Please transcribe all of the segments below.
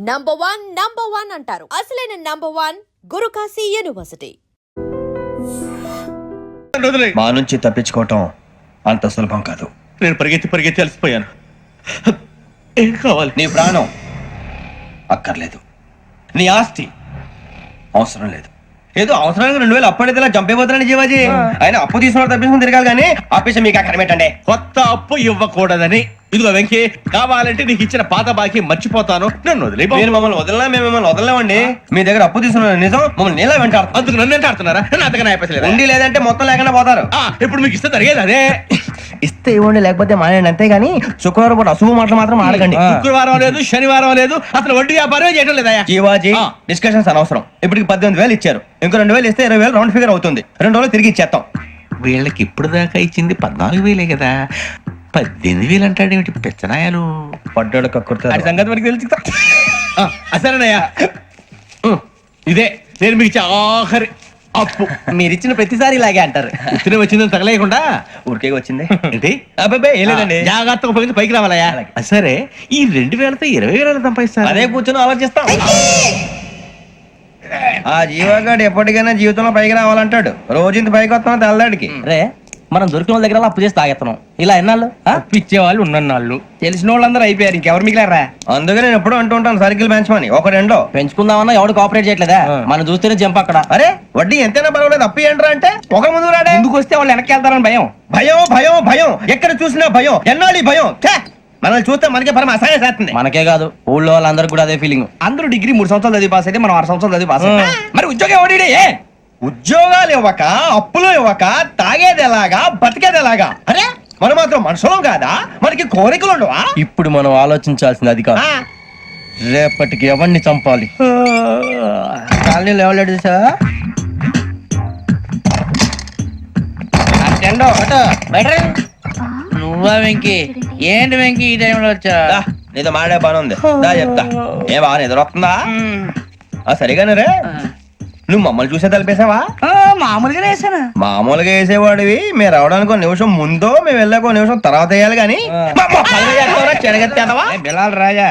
Number one అంటారు. అసలైన number one Guru Kashi university. మా నుంచి తప్పించుకోవటం అంత సులభం కాదు. నేను పరిగెత్తి అలసిపోయాను. ఏం కావాలి? నీ ప్రాణం అక్కర్లేదు, నీ ఆస్తి అవసరం లేదు. ఏదో అవసరానికి 2000 అప్పటిలా చంపేపోతున్నాను జీవాజీ. ఆయన అప్పు తీసుకున్న తప్పించుకుని తిరగాలి కానీ ఆపేసి మీకు అక్కడ పెట్టండి. కొత్త అప్పు ఇవ్వకూడదని. ఇదిగో వెంకీ, కావాలంటే నీకు ఇచ్చిన పాత బాకీ మర్చిపోతాను, నన్ను వదిలే. మీరు మమ్మల్ని వదలనా? మేము మిమ్మల్ని వదలలేమండి. మీ దగ్గర అప్పు తీసుకున్న నిజం మమ్మల్ని నీలా వెంటాడుతుంది. అందుకు నన్ను ఎంత ఆడుతున్నారా? నన్ను అంతగా అయిపోలేదు. ఉండి లేదంటే మొత్తం లేకుండా పోతారు. ఇప్పుడు మీకు ఇస్తే జరిగేది అదే. ఇస్తే ఇవ్వండి, లేకపోతే మానేయండి. అంతేగాని శుక్రవారం పూట అశుభ మాటలు మాత్రం ఆడకండి. శుక్రవారం లేదు, శనివారం లేదు, అసలు వడ్డీ వ్యాపారం చేయడం లేదా? జీవాజీ, డిస్కషన్స్ అనవసరం. ఇప్పటికి 18,000 ఇచ్చారు, ఇంకో 2,000 ఇస్తే 20,000 రౌండ్ ఫిగర్ అవుతుంది. 2 రోజులు తిరిగి ఇచ్చేస్తాం. వీళ్ళకి ఇప్పుడు దాకా ఇచ్చింది 14,000 కదా, 18,000 అంటాడేమిటి పెచ్చనాయాలు? పడ్డాడు కక్కుర్తాడు. సంగతి వరకు తెలుసు. అసలేనయ్యా, ఇదే నేను మీకు ఇచ్చే ఆఖరి అప్పు. మీరు ఇచ్చిన ప్రతిసారి ఇలాగే అంటారు. ఇతనే వచ్చిందని తగలేయకుండా ఊరికే వచ్చింది ఏంటి? అబ్బాయి ఏం లేదండి. జాగ్రత్తగా ఉపయోగించి పైకి రావాలయ్యా. సరే, ఈ 2,000తో 20,000 సంపాదిస్తారు. అదే కూర్చొని ఆలోచిస్తాం. ఆ జీవగాడు ఎప్పటికైనా జీవితంలో పైకి రావాలంటాడు. రోజు ఇంత పైకి వస్తాం తెల్లడికి. రే, మనం దొరికిన వాళ్ళ దగ్గర అప్పు చేసి తాగెత్తనం. ఇలా ఎన్నాళ్ళు ఇచ్చే వాళ్ళు ఉన్నన్నాళ్ళు. తెలిసిన వాళ్ళందరూ అయిపోయారు, ఇంకెవరు మిగిలారా? అందుకే నేను ఎప్పుడు అంటూ ఉంటాను, సర్కిల్ బెంచ్ మని ఒక రెండో పెంచుకుందామన్నా ఎవడు కోఆపరేట్ చేయట్లేదా? మనం చూస్తేనే జంప్ అక్కడ. అరే వడ్డీ ఎంతైనా పర్వాలేదు, అప్పు ఏంట్రా అంటే ఒక ముందు రాడే. ముందుకు వస్తే వాళ్ళు వెనక్కి వెళ్తారని భయం. భయం భయం భయం, ఎక్కడ చూసినా భయం. ఎన్నాళ్ళు భయం? మనల్ని చూస్తే మనకే పరమ అసహాయం చేస్తుంది. మనకే కాదు, ఊళ్ళో వాళ్ళందరూ కూడా అదే ఫీలింగ్. అందరూ డిగ్రీ 3 సంవత్సరాలు చదివి పాస్ అయితే మనం 6 సంవత్సరాలు చదివి పాస్ అయ్యాం. మరి ఉద్యోగం ఎవడి? ఉద్యోగాలు ఇవ్వక, అప్పులు ఇవ్వక, తాగేది ఎలాగా, బతికేది ఎలాగా? అరే మనం మాత్రం మనుషులం కాదా? మనకి కోరికలు ఉండవా? ఇప్పుడు మనం ఆలోచించాల్సింది అది కాదు, రేపటికి ఎవరిని చంపాలి. కాలనీలో ఎవరు సార్? నువ్వా వెంకీ? ఏంటి వెంకీ ఈ టైంలో వచ్చా? నీతో మాడే పని ఉంది, దా చెప్తా. ఏ బాగా నిద్రొస్తుందా? సరిగానే రే, నువ్వు మమ్మల్ని చూసే తలిపేసావా? మామూలుగానే వేసాను. మామూలుగా వేసేవాడివి. మీరు రావడానికి 1 నిమిషం ముందో, మేము వెళ్ళాక 1 నిమిషం తర్వాత వేయాలి కానీ బిలాల్ రాజా,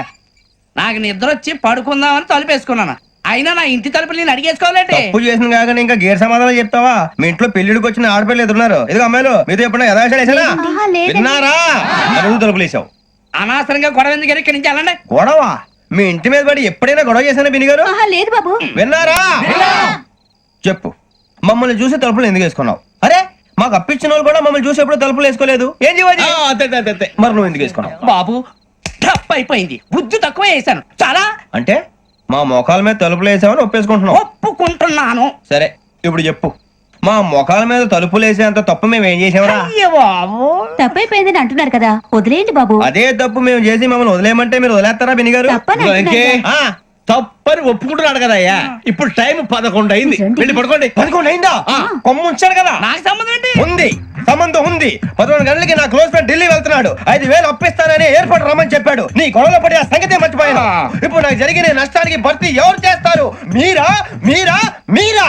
నాకు నిద్ర వచ్చి పడుకుందామని తలుపేసుకున్నాను. అయినా నా ఇంటి తలుపులు నేను అడిగేసుకోవాలంటే తప్పు చేసిన కాక ఇంకా గేర్ సమాధానం చెప్తావా? మీ ఇంట్లో పెళ్లిడికి వచ్చిన ఆడపిల్లలు ఎదురున్నారు. ఇదిగో అమ్మాయిలు, మీతో ఎప్పుడైనా యథాశాలు వేసానా? విన్నారా? అడుగు తలుపులు వేసావు. అనవసరంగా గొడవ ఎందుకు ఇక్కడి నుంచి వెళ్ళండి. గొడవ? మీ ఇంటి మీద పడి ఎప్పుడైనా గొడవ చేశానా బిని గారు? లేదు బాబు. విన్నారా? చెప్పు, మమ్మల్ని చూసి తలుపులు ఎందుకు వేసుకున్నావు? అరే మాకు అప్పించిన వాళ్ళు కూడా మమ్మల్ని చూసి ఎప్పుడు తలుపులు వేసుకోలేదు. ఏం చేయాలి? మరి నువ్వు ఎందుకు వేసుకున్నావు? బాబు తప్పు అయిపోయింది, బుద్ధి తక్కువ వేసాను చాలా. అంటే మా మొఖాల మీద తలుపులు వేసామని ఒప్పేసుకుంటున్నావు? ఒప్పుకుంటున్నాను. సరే ఇప్పుడు చెప్పు, మా మొఖాల మీద తలుపులు వేసేంత తప్పు మేము ఏం చేసామరా? అయ్యో బాబు, తప్పైపోయిందని అంటున్నారు కదా, వదిలేయండి బాబు. అదే తప్పు మేము చేసి మమ్మల్ని వదిలేయమంటే మీరు వదిలేస్తారా బిని గారు? తప్పని ఒప్పుకుంటున్నాడు కదా అయ్యా. ఇప్పుడు టైం 11 అయింది, వెళ్ళి పడుకోండి. 11 అయిందా? కొమ్ము ఉంచాడు కదా. నాకు సంబంధం ఏంటి? ఉంది, సంబంధం ఉంది. 11 గంటలకి నా క్లోజ్ ఫ్రెండ్ ఢిల్లీ వెళ్తున్నాడు. 5,000 అప్పిస్తానని ఎయిర్పోర్ట్ రమ్మని చెప్పాడు. నీ గొడవలో పడి ఆ సంగతే మర్చిపోయాను. ఇప్పుడు నాకు జరిగిన నష్టానికి భర్తీ ఎవరు చేస్తారు? మీరా మీరా మీరా?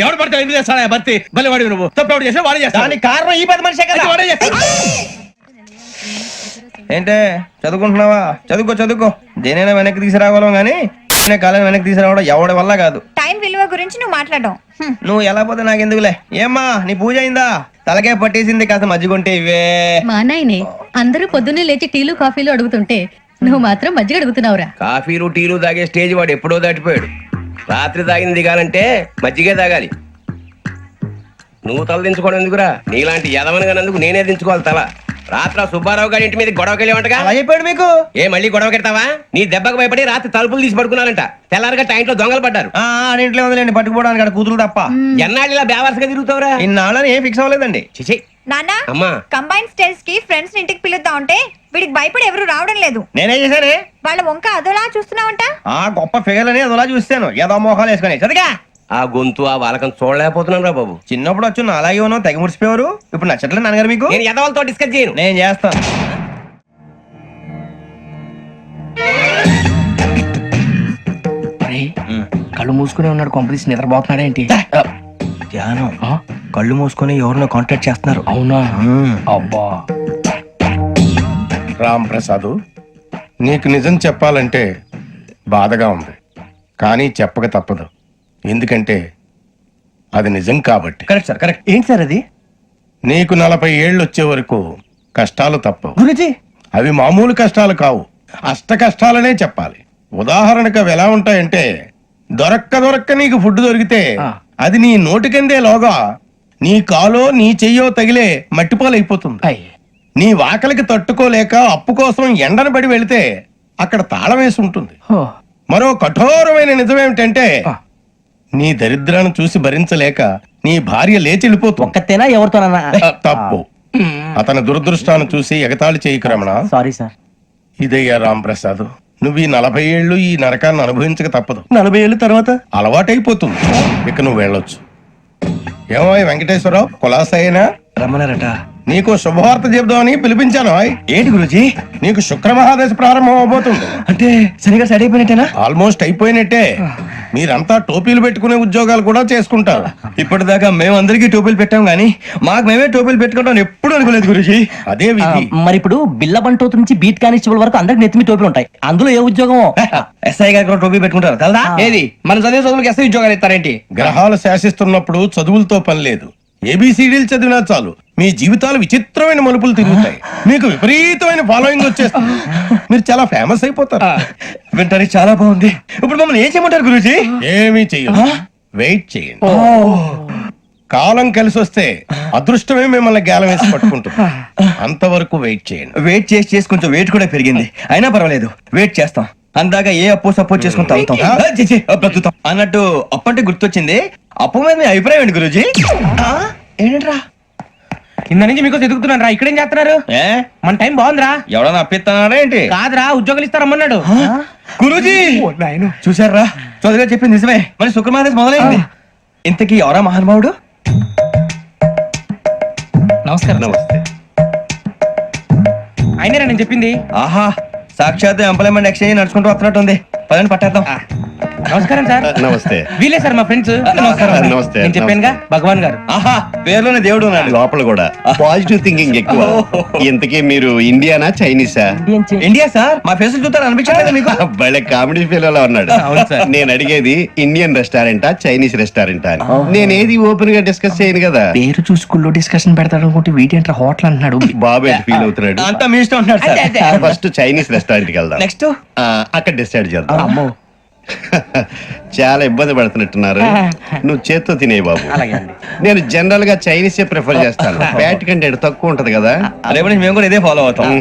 ఎవడు పడితే ఎందుకు చేస్తాడా భర్తీ? మళ్ళీ వాడి నువ్వు తప్పు ఎవడు చేసా వాడే చేస్తా. దానికి కారణం ఈ 10 మనిషే కదా. వాడే చేస్తా. ఏంటే చదువుకుంటున్నావా? చదువుకో చదువుకో. దేనైనా వెనక్కి తీసుకురావాలం గానీ కాలం వెనక్కి తీసుకురావడం ఎవడి వల్ల కాదు. టైం విలువ గురించి నువ్వు మాట్లాడడం. నువ్వు ఎలా పోతే నాకెందుకులే. ఏమ్మా నీ పూజ అయిందా? తలకే పట్టేసింది, కాస్త మజ్జిగుంటే ఇవే. మా నాయనే అందరూ పొద్దున్నే లేచి టీలు కాఫీలు అడుగుతుంటే నువ్వు మాత్రం మజ్జిగ అడుగుతున్నావురా. కాఫీలు టీలు తాగే స్టేజ్ వాడు ఎప్పుడో దాటిపోయాడు. రాత్రి తాగింది దిగాలంటే మజ్జిగే తాగాలి. నువ్వు తల దించుకోవడం ఎందుకురా? నీలాంటి యదవనగానందుకు నేనే దించుకోవాలి తల. రాత్రి సుబ్బారావు గారి ఇంటి మీద గొడవకెళ్ళేవంటగా. అలా చెప్పాడు మీకు? ఏ మళ్ళీ గొడవ కెడతావా? నీ దెబ్బకు భయపడి రాత్రి తలుపులు తీసి పడుకున్నారంట. తెల్లారగా టైంట్లో దొంగలు పడ్డారు. ఇంట్లో ఉందిలేండి, పట్టుకుపోవడానికి అక్కడ కూతురు తప్ప. ఎన్నాళ్ళు ఇలా బేవర్స్గా తిరుగుతావురా? ఇన్నాళ్ళని ఏం ఫిక్స్ అవ్వలేదండి. చిచి నాన్న, అమ్మా, కంబైన్ స్టైల్స్ కి ఫ్రెండ్స్ ఇంటికి పిలుద్దాం అంటే వీడికి భయపడి ఎవరు రావడం లేదు. నేనేం చేశానే? వాళ్ళ వంక అదోలా చూస్తున్నావంట. గొప్ప ఫిగర్ అని అదోలా చూస్తాను, ఏదో మోహాలు వేసుకుని. చదిగా ఆ గొంతు ఆ వాలకం చూడలేకపోతున్నాను రా బాబు. చిన్నప్పుడు వచ్చి నా అలాగే ఉన్నావు, తెగ ముడిచిపోయారు. ఇప్పుడు నచ్చట్లేదు నాన్నగారు మీకు? నేను యదవలతో డిస్కస్ చేయను. నేను చేస్తాను. కళ్ళు మూసుకునే ఉన్నాడు, కొంపదీసి నిద్రపోతున్నాడేంటి? ధ్యానం. కళ్ళు మూసుకొని ఎవరినో కాంటాక్ట్ చేస్తున్నారు. అవునా? అబ్బా రామ్ ప్రసాద్, నీకు నిజం చెప్పాలంటే బాధగా ఉంది, కానీ చెప్పక తప్పదు. ఎందుకంటే అది నిజం కాబట్టి. Correct sir, correct. ఏంటి సార్ అది? నీకు 40 ఏళ్ళు వచ్చే వరకు కష్టాలు తప్పవు. గురుజీ, అవి మామూలు కష్టాలు కావు, అష్ట కష్టాలనే చెప్పాలి. ఉదాహరణకు అవి ఎలా ఉంటాయంటే, దొరక్క నీకు ఫుడ్ దొరికితే అది నీ నోటికందే లోగా నీ కాలో నీ చెయ్యో తగిలే మట్టిపాలైపోతుంది. నీ వాకలికి తట్టుకోలేక అప్పు కోసం ఎండను పడి వెళితే అక్కడ తాళం వేసి ఉంటుంది. మరో కఠోరమైన నిజమేమిటంటే, నీ దరిద్రాన్ని చూసి భరించలేక నీ భార్య లేచి వెళ్ళిపోతుంది. ఒక్కతేనా ఎవరితోనన్నా? తప్పు. అతని దురదృష్టాన్ని చూసి ఎగతాళి చేయకు రమణ. Sorry sir. ఇదయ్యా రాంప్రసాద్, నువ్వు ఈ 40 ఏళ్ళు ఈ నరకాన్ని అనుభవించక తప్పదు. 40 ఏళ్ళ తర్వాత అలవాటైపోతుంది. ఇక నువ్వు వెళ్ళొచ్చు. ఏమో వెంకటేశ్వరరావు, కులాసైనా రమ్మన్నారట. నీకు శుభవార్త చెబుదామని పిలిపించాను. ఏంటి గురుజీ? నీకు శుక్రమహాదశ ప్రారంభం అవబోతుంది. అంటే సరిగా సెట్ అయిపోయినట్టేనా? ఆల్మోస్ట్ అయిపోయినట్టే. మీరంతా టోపీలు పెట్టుకునే ఉద్యోగాలు కూడా చేసుకుంటారు. ఇప్పటిదాకా మేమందరికీ టోపీలు పెట్టాం గానీ మాకు మేమే టోపీలు పెట్టుకుంటాం ఎప్పుడు అనుకోలేదు గురుజీ. అదే విధి. మరి ఇప్పుడు బిల్ల బంటోతు నుంచి బీట్ కానిస్టేబుల్ వరకు అందరికి నెత్తిమి టోపీలు ఉంటాయి. అందులో ఏ ఉద్యోగం? ఎస్ఐ గారు కూడా టోపీ పెట్టుకుంటారు తెలదా? ఏది మన చదివే చదువులకు ఎస్ఐ ఉద్యోగాలు ఇస్తారేంటి? గ్రహాలు శాసిస్తున్నప్పుడు చదువులతో పని లేదు. ఏబిసిడీలు చదివినా చాలు మీ జీవితాలు విచిత్రమైన మలుపులు తిరుగుతాయి. మీకు విపరీతమైన ఫాలోయింగ్ వచ్చేస్తుంది. మీరు చాలా ఫేమస్ అయిపోతారు. వింటానికి చాలా బాగుంది. ఇప్పుడు మమ్మల్ని ఏం చేయమంటారు గురుజీ? ఏమీ చెయ్యదు, వెయిట్ చేయండి. కాలం కలిసి వస్తే అదృష్టమే మిమ్మల్ని గేలం వేసి పట్టుకుంటుంది. అంతవరకు వెయిట్ చేయండి. వెయిట్ చేసి కొంచెం వెయిట్ కూడా పెరిగింది. అయినా పర్వాలేదు, వెయిట్ చేస్తాం. అందాక ఏ అప్పు సపోర్ట్ చేసుకుని తాగుతాం. బ్రతుకుతాం అన్నట్టు అప్పు అంటే గుర్తొచ్చింది. అప్పు మీద మీ అభిప్రాయం ఏంటి గురుజీ? ఏంటరా కింద నుంచి మీకు ఎదుగుతున్నాను రా. ఇక్కడేం చేస్తున్నారు? మన టైం బాగుందిరా. ఎవడన్నా అప్పిస్తున్నారా ఏంటి? కాదురా, ఉద్యోగాలు ఇస్తారమ్మన్నాడు గురుజీ. చూసారా, చదువుగా చెప్పింది నిజమే. మరి శుక్రమాదేశ్ మొదలైంది. ఇంతకీ ఎవరా మహానుభావుడు? నమస్కారం. నమస్తే. అయినరా నేను చెప్పింది? ఆహా, సాక్షాత్ ఎంప్లాయ్మెంట్ ఎక్స్చేంజ్ నడుచుకుంటూ వస్తున్నట్టు ఉంది. పదండి పట్టేద్దాం. నమస్కారం సార్. నమస్తే. వీలే సార్ మా ఫ్రెండ్స్. నమస్కారం. నమస్తే. నేను చెప్పానుగా భగవాన్ గారు. ఆహా, పేర్లోనే దేవుడు ఉన్నాడు. లోపల కూడా పాజిటివ్ థింకింగ్ ఎక్కువ. ఇంతకీ మీరు ఇండియానా చైనీసా? India sir. మా ఫేస్ చూస్తారు అనిపించలేదు మీకు? భలే కామెడీ ఫీల్ అలా ఉన్నాడు. నేను అడిగేది ఇండియన్ రెస్టారెంటా చైనీస్ రెస్టారెంటా అని. నేనేది ఓపెన్ గా డిస్కస్ చేయను కదా. పేరు చూసుకుల్లో డిస్కషన్ పెడతాడు అనుకుంటే వీటి అంటే హోటల్ అంటున్నాడు. బాబు ఎట్ ఫీల్ అవుతున్నాడు. అంతా మీ ఇష్టం ఉంటున్నాడు సార్. ఫస్ట్ చైనీస్ రెస్టారెంట్ కి వెళ్దాం. నెక్స్ట్ అక్కడ డిసైడ్ చేద్దాం. చాలా ఇబ్బంది పడుతున్నట్టున్నారు. నువ్వు చేత్తో తినే బాబు. నేను జనరల్ గా చైనీస్ ప్రిఫర్ చేస్తాను. ఫ్యాట్ కంటెంట్ తక్కువ ఉంటది కదా. రేపు నుంచి మేము కూడా ఇదే ఫాలో అవుతాం.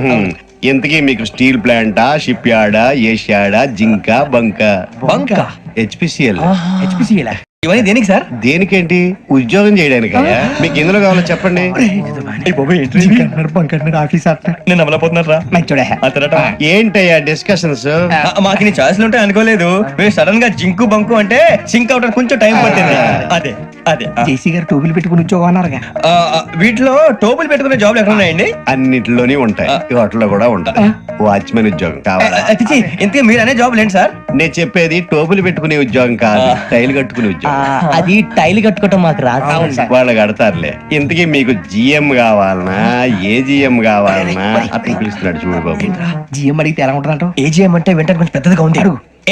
ఇంతకీ మీకు స్టీల్ ప్లాంటా, షిప్ యార్డా, ఏషియాడా, జింక, బంకా? బంకా? హెచ్పిసిఎల్. ఇవన్నీ దేనికి సార్? దేనికేంటి? ఉద్యోగం చేయడానికి. మీకు ఎందులో కావాలో చెప్పండి. నేను అమలపోతున్నారా? ఏంటయ్యా డిస్కషన్స్? మాకు నీ ఛాయిస్లు ఉంటాయి అనుకోలేదు. మీరు సడన్ గా జింకు బంకు అంటే సింక్ అవడానికి కొంచెం టైం పట్టింది. అదే అదే జేసీ గారు టోపీలు పెట్టుకుని ఉద్యోగం అన్నారుగా. వీటిలో టోపులు పెట్టుకునే జాబ్లు ఎక్కడ ఉన్నాయండి? అన్నిటిలోనే ఉంటాయి. వాటిలో కూడా ఉంటాయి. వాచ్మెన్ ఉద్యోగం కావాలా? ఇంతకీ మీరు అనే జాబ్ ఏంటి సార్? నేను చెప్పేది టోపులు పెట్టుకునే ఉద్యోగం కాదు, టైల్ కట్టుకునే ఉద్యోగం. అది టైల్ కట్టుకోవటం మాకు రాదు. వాళ్ళు కడతారులే. ఇంతకీ మీకు జిఎం కావాలనా, ఏ జిఎం కావాలనా? అతను పిలుస్తున్నాడు చూడు బాబు. జిఎం అడిగితే ఎలా ఉంటుందంట? ఏజీఎం అంటే వెంటనే కొంచెం పెద్దదిగా ఉంది.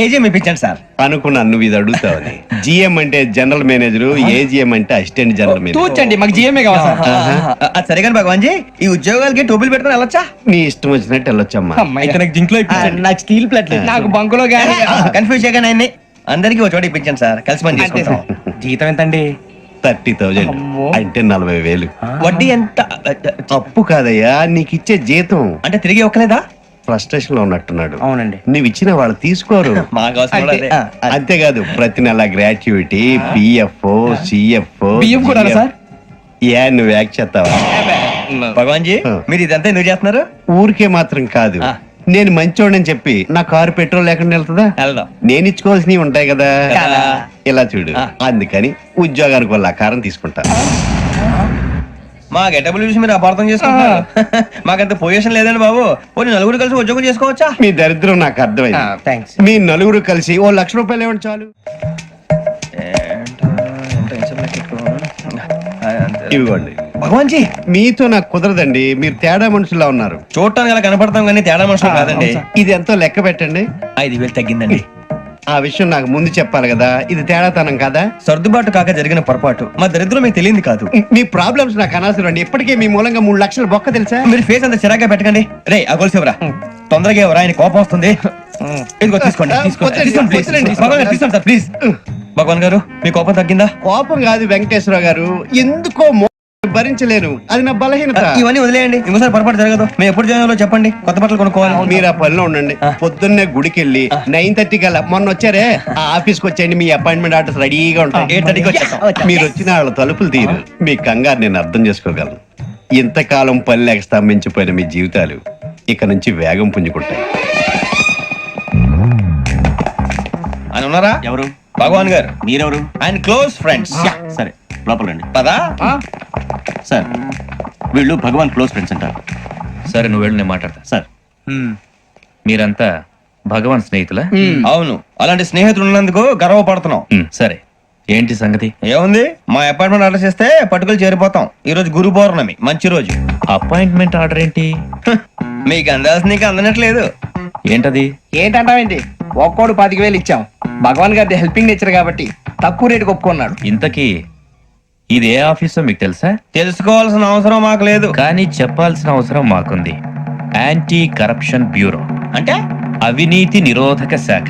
ఏజీఎం ఇప్పించండి సార్. అనుకున్నాను నువ్వు ఇది అడుగుతావని. జిఎం అంటే జనరల్ మేనేజర్, ఏజిఎం అంటే అసిస్టెంట్ జనరల్ మేనేజర్. తూచండి, మాకు జిఎంఏ కావాలి సార్. అది సరే కానీ భగవాన్ జీ, ఈ ఉద్యోగాలకి టోపులు పెట్టుకుని వెళ్ళొచ్చా? నీ ఇష్టం వచ్చినట్టు వెళ్ళొచ్చమ్మా. నాకు జింక్ లో నాకు స్టీల్ ప్లేట్ నాకు బంకులో గానీ కన్ఫ్యూజ్ చేయగానే ఆయన్ని అందరికి ఒక చోట ఇప్పించండి సార్. కలిసి పని చేసుకుంటాం. జీతం ఎంతండి? 30,000 అంటే 40,000. వడ్డీ ఎంత? అప్పు కాదయ్యా, నీకు ఇచ్చే జీతం. అంటే తిరిగి ఒక్కలేదా? ఫ్రస్ట్రేషన్ లో ఉన్నట్టున్నాడు. అవునండి. నువ్వు ఇచ్చిన వాళ్ళు తీసుకోరు. మాకు అవసరం కూడా అదే. అంతేకాదు ప్రతి నెల గ్రాట్యుటీ, పిఎఫ్, సిఎఫ్. బియ్యం కూడా సార్? ఏ నువ్వు యాక్ట్ చేస్తావా? భగవాన్ జీ, మీరు ఇదంతా ఎందుకు చేస్తున్నారు? ఊరికే మాత్రం కాదు. నేను మంచోడని చెప్పి నా కారు పెట్రోల్ లేకుండా వెళ్తుందా? వెళ్దాం. నేను ఇచ్చుకోవాల్సినవి ఉంటాయి కదా. ఇలా చూడు, అందుకని ఉద్యోగానికి వాళ్ళ ఆకారం తీసుకుంటా. మా గెటబుల్ చూసి మీరు అపార్థం చేసుకుంటున్నారు. మాకంత పొజిషన్ లేదండి బాబు. పోనీ నలుగురు కలిసి ఉద్యోగం చేసుకోవచ్చా? మీ దరిద్రం నాకు అర్థమైంది. థ్యాంక్స్. మీ నలుగురు కలిసి ఓ ₹1,00,000 ఇవ్వండి చాలు. ఇవ్వండి. భగవాన్ జీ, మీతో నాకు కుదరదండి. మీరు తేడా మనుషుల్లా ఉన్నారు. చూడటానికి అలా కనపడతాం కానీ తేడా మనుషులు కాదండి. ఇది ఎంతో లెక్క పెట్టండి. 5,000 తగ్గిందండి. ఆ విషయం నాకు ముందు చెప్పాలి కదా, ఇది తేడాతనం కదా. సర్దుబాటు కాక జరిగిన పొరపాటు మా దరిద్రం మీకు తెలియంది కాదు. మీ ప్రాబ్లమ్స్ నాకు అనవసరం అండి. ఇప్పటికే మీ మూలంగా 3 లక్షల బొక్క తెలుసా. మీరు ఫేస్ అంత చిరాగ్గా పెట్టకండి. రే ఆ గొలుసేవరా తొందరగా ఎవరా, ఆయన కోపం వస్తుంది. ఇదిగో తీసుకోండి తీసుకోండి please. భగవాన్ గారు తీసుకోండి సార్ ప్లీజ్. భగవాన్ గారు మీ కోపం తగ్గిందా? కోపం కాదు వెంకటేశ్వర గారు, ఎందుకో భరించలేను, అది నా బలహీనత. ఇవన్నీ వదిలేయండి, ఇంకోసారి పొరపాటు జరగదు. మేము ఎప్పుడు జాయిన్ చెప్పండి, కొత్త బట్టలు కొనుక్కోవాలి. మీరు ఆ పనిలో ఉండండి. పొద్దున్నే గుడికి వెళ్ళి 9:30 కల్లా, మొన్న వచ్చారే ఆ ఆఫీస్కి వచ్చేయండి. మీ అపాయింట్మెంట్ ఆర్డర్స్ రెడీగా ఉంటాయి. 8:30కి వచ్చేస్తాం. మీరు వచ్చిన వాళ్ళ తలుపులు తీరు. మీ కంగారు నేను అర్థం చేసుకోగలను. ఇంతకాలం పని లేక స్తంభించిపోయిన మీ జీవితాలు ఇక నుంచి వేగం పుంజుకుంటాయి. ఆయన ఉన్నారా? ఎవరు? భగవాన్ గారు. మీరెవరు? ఆయన క్లోజ్ ఫ్రెండ్స్. సరే లోపల రండి. పదా సార్ వీళ్ళు భగవాన్ క్లోజ్ ఫ్రెండ్స్ అంటారు. సరే నువ్వు వెళ్ళు, నేను మాట్లాడతా. సార్ మీరంతా భగవాన్ స్నేహితులా? అవును, అలాంటి స్నేహితులు ఉన్నందుకు గర్వపడుతున్నాం. సరే ఏంటి సంగతి? ఏముంది, మా అపాయింట్మెంట్ ఆర్డర్ చేస్తే పట్టుకులు చేరిపోతాం. ఈ రోజు గురు పౌర్ణమి, మంచి రోజు. అపాయింట్మెంట్ ఆర్డర్ ఏంటి? మీకు అందాల్సిన నీకు అందనట్లేదు. ఏంటది? ఏంటంటావేంటి? ఒక్కోడు 10,000 ఇచ్చాం. భగవాన్ గారి హెల్పింగ్ నేచర్ కాబట్టి తక్కువ రేటుకి ఒప్పుకున్నాడు. ఇంతకీ ఇది ఏ ఆఫీసో మీకు తెలుసా? తెలుసుకోవాల్సిన అవసరం మాకు లేదు, కానీ చెప్పాల్సిన అవసరం మాకుంది. యాంటీ కరప్షన్ బ్యూరో, అంటే అవినీతి నిరోధక శాఖ.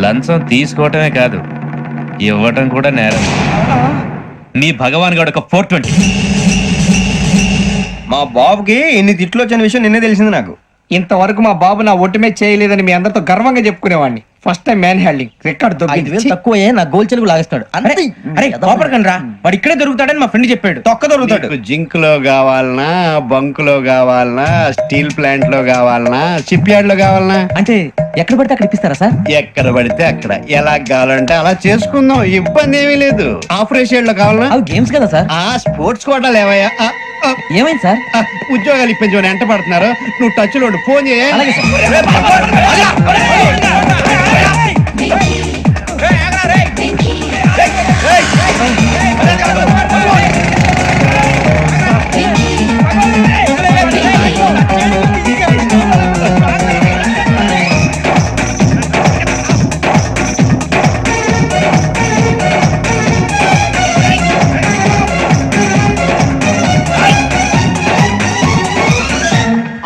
లంచం తీసుకోవటమే కాదు, ఇవ్వటం కూడా నేరం. మీ భగవాన్ గారు ఒక 420. మా బాబుకి ఇన్ని తిట్లు వచ్చిన విషయం నిన్నే తెలిసింది నాకు. ఇంతవరకు మా బాబు నా ఒట్టుమే చేయలేదని మీ అందరితో గర్వంగా చెప్పుకునేవాడిని. First time man handling record తక్కువ నా గోల్ చెలుగు లాగేస్తాడు. అరే కోపడకండి రా, వాడు ఇక్కడే దొరుకుతాడని మా ఫ్రెండ్ చెప్పాడు. తొక్క దొరుకుతాడు. మీకు జింక్ లో కావాలనా, బంక్ లో కావాలనా, స్టీల్ ప్లాంట్ లో కావాలనా, షిప్ యార్డ్ లో కావాలనా, అంటే ఎక్కడ పడితే అక్కడ ఇప్పిస్తారా సార్? ఎక్కడ పడితే అక్కడ, ఎలా కావాలంటే అలా చేసుకుందాం, ఇబ్బంది ఏమీ లేదు. ఆపరేషన్ లో కావాలనా? అవి గేమ్స్ కదా సార్. ఆ స్పోర్ట్స్ కోటాలు ఏవయ్యా? ఏమైంది సార్? ఉద్యోగాలు ఇప్పించమని ఎంట పడుతున్నారు. నువ్వు టచ్ లో ఫోన్ చేయ.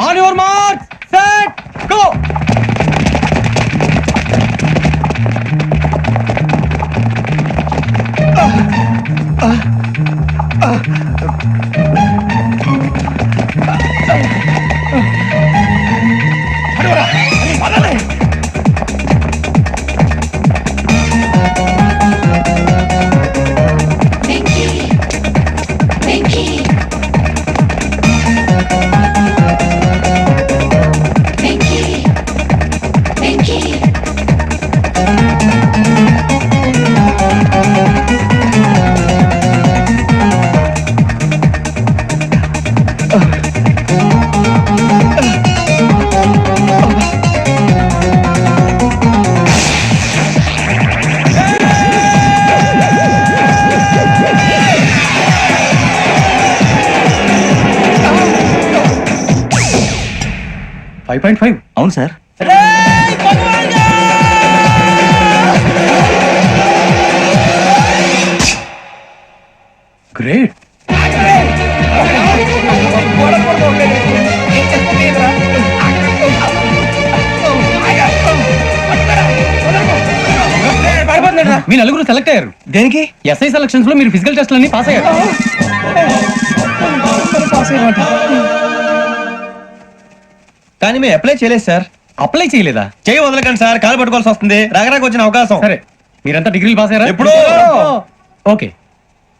On your mark set go. అవును సార్. గ్రేట్. మీ నలుగురు సెలెక్ట్ అయ్యారు. దేనికి? ఎస్ఐ సెలక్షన్స్ లో మీరు ఫిజికల్ టెస్ట్ అన్ని పాస్ అయ్యారు. కానీ మేము అప్లై చేయలేదు సార్. అప్లై చేయలేదా? చేయి వదలకండి సార్, కాలు పట్టుకోవాల్సి వస్తుంది. రాగరాకు వచ్చిన అవకాశం. సరే మీరంతా డిగ్రీలు పాస్ అయ్యారా? ఎప్పుడో. ఓకే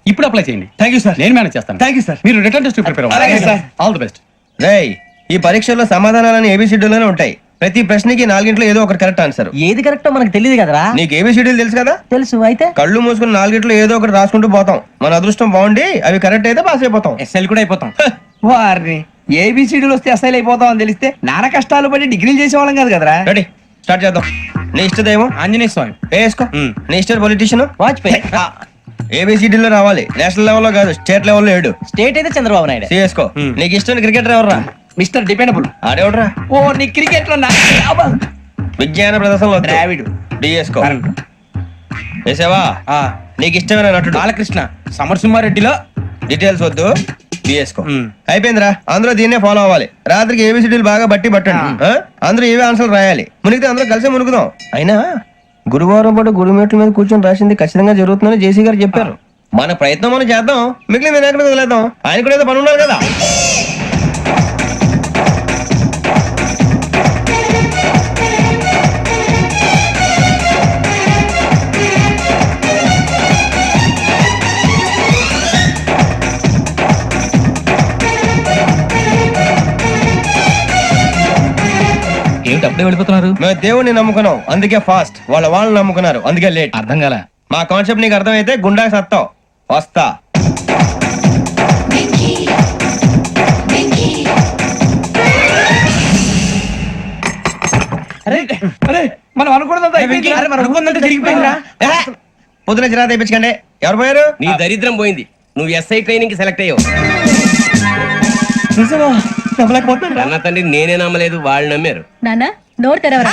ఇప్పుడు అప్లై చేయండి. Thank you sir. నేను మేనేజ్ చేస్తాను. Thank you sir. మీరు రిటర్న్ టెస్ట్ ప్రిపేర్ అలాగే అవ్వండి. సార్. All the best. రేయ్, ఈ పరీక్షల్లో సమాధానాలని ఏబిసిడ్యూల్లోనే ఉంటాయి. ప్రతి ప్రశ్నకి 4 ఏదో ఒకటి కరెక్ట్ ఆన్సర్. ఏది కరెక్టో మనకు తెలియదు కదరా. నీకు ఏబిసిడ్యూల్ తెలుసు కదా? తెలుసు. అయితే కళ్ళు మూసుకుని 4 ఏదో ఒకటి రాసుకుంటూ పోతాం. మన అదృష్టం బాగుండి అవి కరెక్ట్ అయితే పాస్ అయిపోతాం. ఎస్ఎల్ కూడా అయిపోతాం. వారిని ఏబిసిడీలు వస్తే అసైల్ అయిపోతాం అని తెలిస్తే నాన్న కష్టాలు పడి డిగ్రీలు చేసేవాళ్ళం కాదు కదరా. రెడీ, స్టార్ట్ చేద్దాం. నీ ఇష్టదేమో ఆంజనేయ స్వామి. వేసుకో. నీ ఇష్ట పొలిటీషియన్ వాజ్పేయి. ఏబిసిడీలో రావాలి. నేషనల్ లెవెల్లో కాదు, స్టేట్ లెవెల్లో 7. స్టేట్ అయితే చంద్రబాబు నాయుడు. సిఎస్కో. నీకు ఇష్టం క్రికెటర్ ఎవర్రా? Mister dependable. ఆడేవడరా? ఓ నీ క్రికెట్ లో విజ్ఞాన ప్రదర్శన వద్దు. ద్రావిడు. డిఎస్కో వేసావా? నీకు ఇష్టమైన నటుడు బాలకృష్ణ సమరసింహారెడ్డిలో డీటెయిల్స్ వద్దు. డిఎస్కో అయిపోయిందిరా. అందరూ దీన్నే ఫాలో అవ్వాలి. రాత్రికి ఏబిసిడీలు బాగా బట్టి పట్టండి. అందరూ ఏవే ఆన్సర్లు రాయాలి. మునిగితే అందరూ కలిసి మునుగుదాం. అయినా గురువారం పాటు గురుమేట్ల మీద కూర్చొని రాసింది ఖచ్చితంగా జరుగుతుందని జేసీ గారు చెప్పారు. మన ప్రయత్నం మనం చేద్దాం, మిగిలిన వినాయకుడు వదిలేద్దాం. ఆయన కూడా ఏదో పని ఉన్నారు కదా. ఏమిటి అప్పుడే వెళ్ళిపోతున్నారు? మేము దేవుడిని నమ్ముకున్నాం, అందుకే ఫాస్ట్. వాళ్ళని నమ్ముకున్నారు, అందుకే లేట్. అర్థం కాల. మా కాన్సెప్ట్ నీకు అర్థమైతే గుండా సత్తావు. వస్తా. మనం అనుకున్నదంతా జరిగిపోయిందిరా. పొద్దున చిరా తెప్పించకండి. ఎవరు పోయారు? నీ దరిద్రం పోయింది. నువ్వు ఎస్ఐ ట్రైనింగ్ కి సెలెక్ట్ అయ్యావు. అన్న తండ్రి నేనే నమ్మలేదు, వాళ్ళు నమ్మారు. నాన్న నోరు తెరవరా.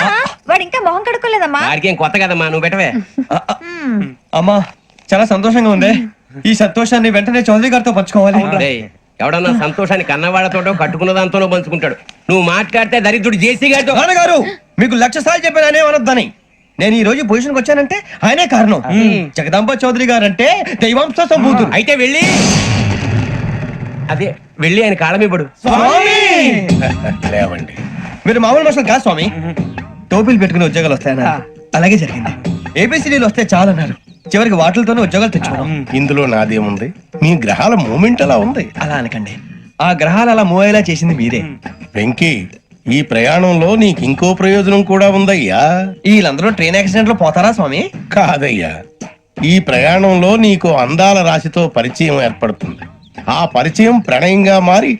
వాడు ఇంకా మొహం కడుక్కోలేదమ్మా. వాడికి ఏం కొత్త కదమ్మా, నువ్వు పెట్టవే. అమ్మా చాలా సంతోషంగా ఉంది. ఈ సంతోషాన్ని వెంటనే చౌదరి గారితో పంచుకోవాలి. డేయ్, ఎవడన్నా సంతోషాన్ని కన్నవాళ్లతోటో కట్టుకున్న దాంతోనో పంచుకుంటాడు. నువ్వు మాట్లాడితే దరిద్రుడు జేసీ గారితో. నాన్నగారు మీకు 1,00,000 సార్లు చెప్పాననే అనొద్దని. నేను ఈ రోజు పొజిషన్కి వచ్చానంటే ఆయనే కారణం. జగదాంబ చౌదరి గారు అంటే దైవాంశ సంభూతుడు. అయితే వెళ్ళి అదే వెళ్ళి ఆయన కాళ్ళమివ్వడు. లేవండి. మీరు మామూలు మనుషులు కాదు స్వామి. టోపీలు పెట్టుకుని ఉద్యోగాలు వస్తాయన్నారు, అలాగే జరిగింది. ఏబిసిడీలు వస్తే చాలన్నారు, చివరికి వాటిలతోనే ఉద్యోగాలు తెచ్చుకున్నాం. ఇందులో నాదేముంది? మీ గ్రహాల మూమెంట్ అలా ఉంది. అలా అనకండి, ఆ గ్రహాలు అలా మూవ్ అయ్యేలా చేసింది మీరే. వెంకీ, ఈ ప్రయాణంలో నీకు ఇంకో ప్రయోజనం కూడా ఉందయ్యా. వీళ్ళందరూ ట్రైన్ యాక్సిడెంట్ లో పోతారా స్వామి? కాదయ్యా, ఈ ప్రయాణంలో నీకు అందాల రాశితో పరిచయం ఏర్పడుతుంది. ఆ పరిచయం ప్రణయంగా మారి